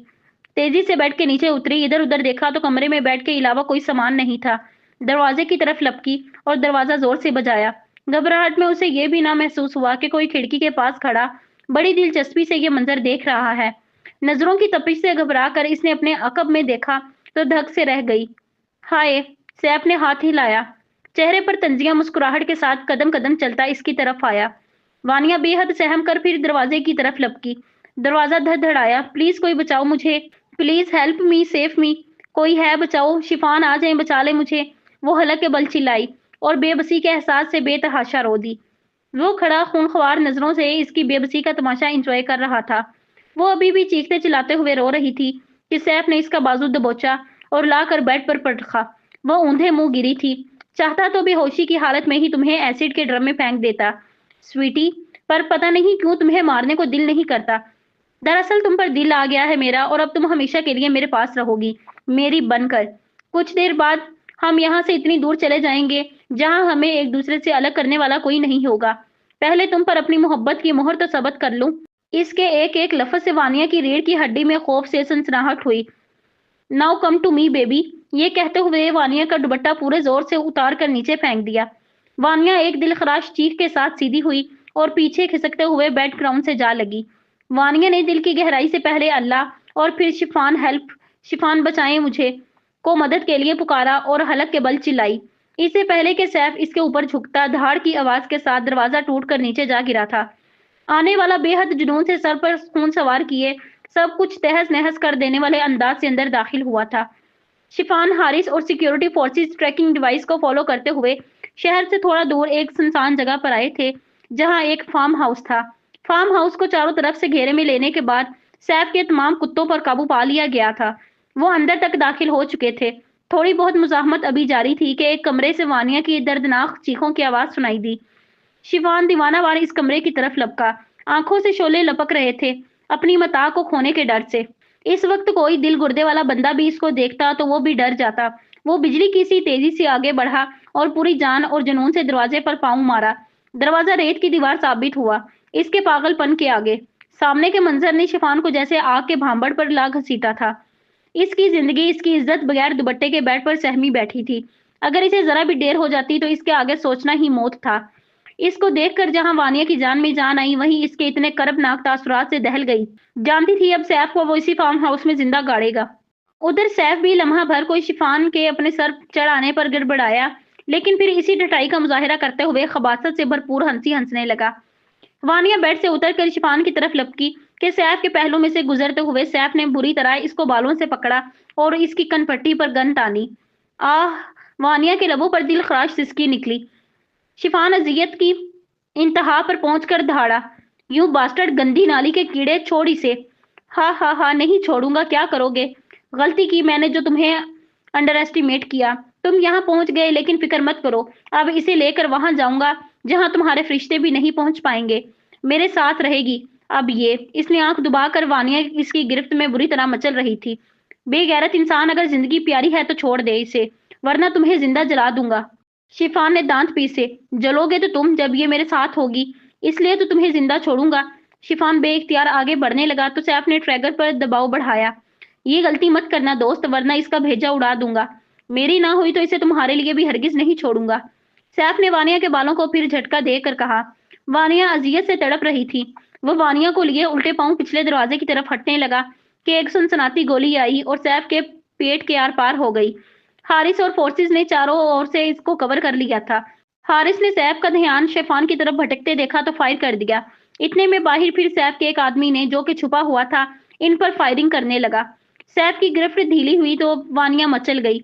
تیزی سے بیڈ کے نیچے اتری، ادھر ادھر دیکھا تو کمرے میں بیڈ کے علاوہ کوئی سامان نہیں تھا۔ دروازے کی طرف لپکی اور دروازہ زور سے بجایا۔ گھبراہٹ میں اسے یہ بھی نہ محسوس ہوا کہ کوئی کھڑکی کے پاس کھڑا بڑی دلچسپی سے یہ منظر دیکھ رہا ہے۔ نظروں کی تپش سے گھبرا کر اس نے اپنے عقب میں دیکھا تو دھک سے رہ گئی۔ ہائے! سیف نے ہاتھ ہلایا۔ چہرے پر طنزیہ مسکراہٹ کے ساتھ قدم قدم چلتا اس کی طرف آیا۔ وانیہ بے حد سہم کر پھر دروازے کی طرف لپکی۔ دروازہ دھڑ دھڑایا۔ پلیز کوئی بچاؤ مجھے، پلیز ہیلپ می، سیف می، کوئی ہے بچاؤ، شفان آ جائیں، بچا لے مجھے، وہ حلق کے بل چلائی اور بے بسی کے احساس سے بے تحاشا رو دی۔ وہ کھڑا خونخوار نظروں سے اس کی بے بسی کا تماشا انجوائے کر رہا تھا۔ وہ ابھی بھی چیختے چلاتے ہوئے رو رہی تھی کہ سیف نے اس کا بازو دبوچا اور لا کر بیڈ پر پٹخا۔ وہ اوندھے منہ گری تھی۔ چاہتا تو بے ہوشی کی حالت میں ہی تمہیں ایسڈ کے ڈرم میں پھینک دیتا سویٹی، پر پتہ نہیں کیوں تمہیں مارنے کو دل نہیں کرتا۔ دراصل تم پر دل آ گیا ہے میرا اور اب تم ہمیشہ کے لیے میرے پاس رہو گی، میری بن کر۔ کچھ دیر بعد ہم یہاں سے اتنی دور چلے جائیں گے جہاں ہمیں ایک دوسرے سے الگ کرنے والا کوئی نہیں ہوگا۔ پہلے تم پر اپنی محبت کی مہر تو ثبت کر لوں۔ اس کے ایک ایک لفظ سے وانیہ کی ریڑھ کی ہڈی میں خوف سے سنسناہٹ ہوئی۔ Now come to me baby, یہ کہتے ہوئے وانیہ کا دوپٹہ پورے زور سے اتار کر نیچے پھینک دیا۔ وانیہ ایک دل خراش چیخ کے ساتھ سیدھی ہوئی اور پیچھے کھسکتے ہوئے بیڈ گراؤنڈ سے جا لگی۔ وانیہ نے دل کی گہرائی سے پہلے اللہ اور پھر شفان ہیلپ، شفان بچائیں مجھے کو مدد کے لیے پکارا اور حلق کے بل چلائی۔ اس سے پہلے کہ سیف اس کے اوپر جھکتا، دھاڑ کی آواز کے ساتھ دروازہ ٹوٹ کر نیچے جا گرا تھا۔ آنے والا بے حد جنون سے سر پر خون سوار کیے سب کچھ تہس نہس کر دینے والے انداز سے اندر داخل ہوا تھا۔ شفان، حارث اور سیکیورٹی فورسز ٹریکنگ ڈیوائس کو فالو کرتے ہوئے شہر سے تھوڑا دور ایک سنسان جگہ پر آئے تھے جہاں ایک فارم ہاؤس تھا۔ فارم ہاؤس کو چاروں طرف سے گھیرے میں لینے کے بعد سیف کے تمام کتوں پر قابو پا لیا گیا تھا۔ وہ اندر تک داخل ہو چکے تھے۔ تھوڑی بہت مزاحمت ابھی جاری تھی کہ ایک کمرے سے وانیہ کی دردناک چیخوں کی آواز سنائی دی۔ شفان دیوانہ وار اس کمرے کی طرف لپکا۔ آنکھوں سے شعلے لپک رہے تھے اپنی متاع کو کھونے کے ڈر سے۔ اس وقت کوئی دل گردے والا بندہ بھی اس کو دیکھتا تو وہ بھی ڈر جاتا۔ وہ بجلی کی سی تیزی سے آگے بڑھا اور پوری جان اور جنون سے دروازے پر پاؤں مارا۔ دروازہ ریت کی دیوار ثابت ہوا اس کے پاگل پن کے آگے۔ سامنے کے منظر نے شفان کو جیسے آگ کے بھانبڑ پر لا گھسیٹا تھا۔ اس کی زندگی، اس کی عزت بغیر دوپٹے کے بیڈ پر سہمی بیٹھی تھی۔ اگر اسے ذرا بھی دیر ہو جاتی تو اس کے آگے سوچنا ہی موت تھا۔ اس کو دیکھ کر جہاں وانیہ کی جان میں جان آئی وہیں اس کے اتنے کربناک تاثرات سے دہل گئی۔ جانتی تھی اب سیف کو وہ اسی فارم ہاؤس میں زندہ گاڑے گا۔ ادھر سیف بھی لمحہ بھر کوئی شفان کے اپنے سر چڑھ آنے پر گڑبڑایا، لیکن پھر اسی ڈٹائی کا مظاہرہ کرتے ہوئے خباثت سے بھرپور ہنسی ہنسنے لگا۔ وانیہ بیڈ سے اتر کر شفان کی طرف لپکی کہ سیف کے پہلو میں سے گزرتے ہوئے سیف نے بری طرح اس کو بالوں سے پکڑا اور اس کی کن پٹی پر گن تانی۔ آہ! وانیہ کے لبوں پر دل خراش سسکی نکلی۔ شفان اذیت کی انتہا پر پہنچ کر دھاڑا، یوں باسٹرڈ، گندی نالی کے کیڑے، چھوڑ اسے۔ ہاں ہاں ہاں، نہیں چھوڑوں گا، کیا کرو گے؟ غلطی کی میں نے جو تمہیں انڈر ایسٹیمیٹ کیا۔ تم یہاں پہنچ گئے لیکن فکر مت کرو، اب اسے لے کر وہاں جاؤں گا جہاں تمہارے فرشتے بھی نہیں پہنچ پائیں گے، میرے ساتھ رہے گی اب یہ۔ اس نے آنکھ دبا کر وانیہ اس کی گرفت میں بری طرح مچل رہی تھی۔ بے غیرت انسان، اگر زندگی پیاری ہے تو چھوڑ دے اسے، ورنہ تمہیں زندہ جلا دوں گا۔ شفان نے دانت پیسے۔ جلو گے تو تم جب یہ میرے ساتھ ہوگی، اس لیے تو تمہیں زندہ چھوڑوں گا۔ شفان بے اختیار آگے بڑھنے لگا تو سیف نے ٹریگر پر دباؤ بڑھایا۔ یہ غلطی مت کرنا دوست، ورنہ اس کا بھیجا اڑا دوں گا۔ میری نہ ہوئی تو اسے تمہارے لیے بھی ہرگز نہیں چھوڑوں گا۔ سیف نے وانیہ کے بالوں کو پھر جھٹکا دے کر کہا۔ وانیہ اذیت سے تڑپ رہی تھی۔ وہ وانیہ کو لیے الٹے پاؤں پچھلے دروازے کی طرف ہٹنے لگا کہ ایک سنسناتی گولی آئی اور سیف کے پیٹ کے آر پار ہو گئی۔ حارث اور فورسز نے چاروں اور سے اس کو کور کر لیا تھا۔ حارث نے سیف کا دھیان شفان کی طرف بھٹکتے دیکھا تو فائر کر دیا۔ اتنے میں باہر پھر سیف کے ایک آدمی نے، جو کہ چھپا ہوا تھا، ان پر فائرنگ کرنے لگا۔ سیف کی گرفت ڈھیلی ہوئی تو وانیہ مچل گئی۔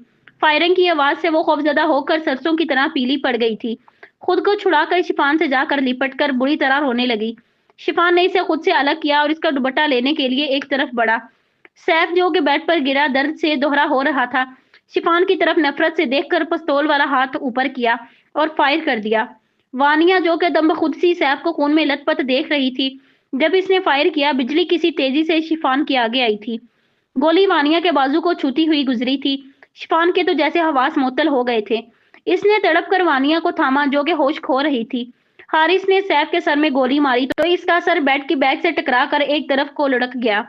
فائرنگ کی آواز سے وہ خوفزدہ ہو کر سرسوں کی طرح پیلی پڑ گئی تھی۔ خود کو چھڑا کر شفان سے جا کر لپٹ کر بری طرح رونے لگی۔ شفان نے اسے خود سے الگ کیا اور اس کا دوپٹہ لینے کے لیے ایک طرف بڑھا۔ سیف جو کہ بیڈ پر گرا درد سے دوہرا ہو رہا تھا، شفان کی طرف نفرت سے دیکھ کر پستول والا ہاتھ اوپر کیا اور فائر کر دیا۔ وانیا جو کہ دم بخود سی سیف کو خون میں لت پت دیکھ رہی تھی، جب اس نے فائر کیا بجلی کسی تیزی سے شفان کے آگے آئی تھی۔ گولی وانیا کے بازو کو چھوتی ہوئی گزری تھی۔ شفان کے تو جیسے حواس معطل ہو گئے تھے۔ اس نے تڑپ کر وانیا کو تھاما جو کہ ہوش کھو رہی تھی۔ حارث نے سیف کے سر میں گولی ماری تو اس کا سر بیڈ کی بیک سے ٹکرا کر ایک طرف کو لڑک گیا۔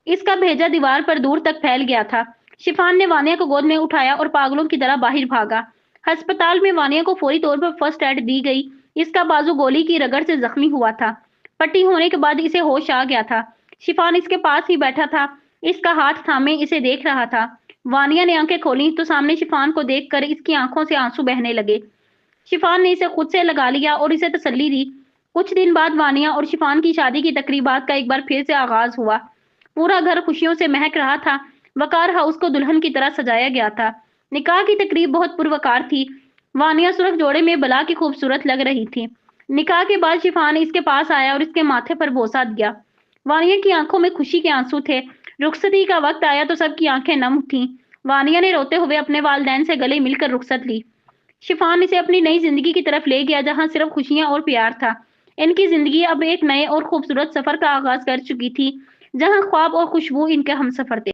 اس کا بھیجا دیوار پر دور تک پھیل گیا تھا۔ شفان نے وانیا کو گود میں اٹھایا اور پاگلوں کی طرح باہر بھاگا۔ ہسپتال میں وانیا کو فوری طور پر فرسٹ ایڈ دی گئی۔ اس کا بازو گولی کی رگڑ سے زخمی ہوا تھا۔ پٹی ہونے کے بعد اسے ہوش آ گیا تھا۔ شفان اس کے پاس ہی بیٹھا تھا، اس کا ہاتھ تھامے اسے دیکھ رہا تھا۔ وانیا نے آنکھیں کھولی تو سامنے شفان کو دیکھ کر اس کی آنکھوں سے آنسو بہنے لگے۔ شفان نے اسے خود سے لگا لیا اور اسے تسلی دی۔ کچھ دن بعد وانیا اور شفان کی شادی کی تقریبات کا ایک بار پھر سے آغاز ہوا۔ پورا گھر خوشیوں سے مہک رہا تھا۔ وقار ہاؤس کو دلہن کی طرح سجایا گیا تھا۔ نکاح کی تقریب بہت پروقار تھی۔ وانیا سرخ جوڑے میں بلا کی خوبصورت لگ رہی تھی۔ نکاح کے بعد شفان اس کے پاس آیا اور اس کے ماتھے پر بوسہ دیا۔ وانیا کی آنکھوں میں خوشی کے آنسو تھے۔ رخصتی کا وقت آیا تو سب کی آنکھیں نم تھیں۔ وانیا نے روتے ہوئے اپنے والدین سے گلے مل کر رخصت لی۔ شفان اسے اپنی نئی زندگی کی طرف لے گیا جہاں صرف خوشیاں اور پیار تھا۔ ان کی زندگی اب ایک نئے اور خوبصورت سفر کا آغاز کر چکی تھی، جہاں خواب اور خوشبو ان کے ہمسفر تھے۔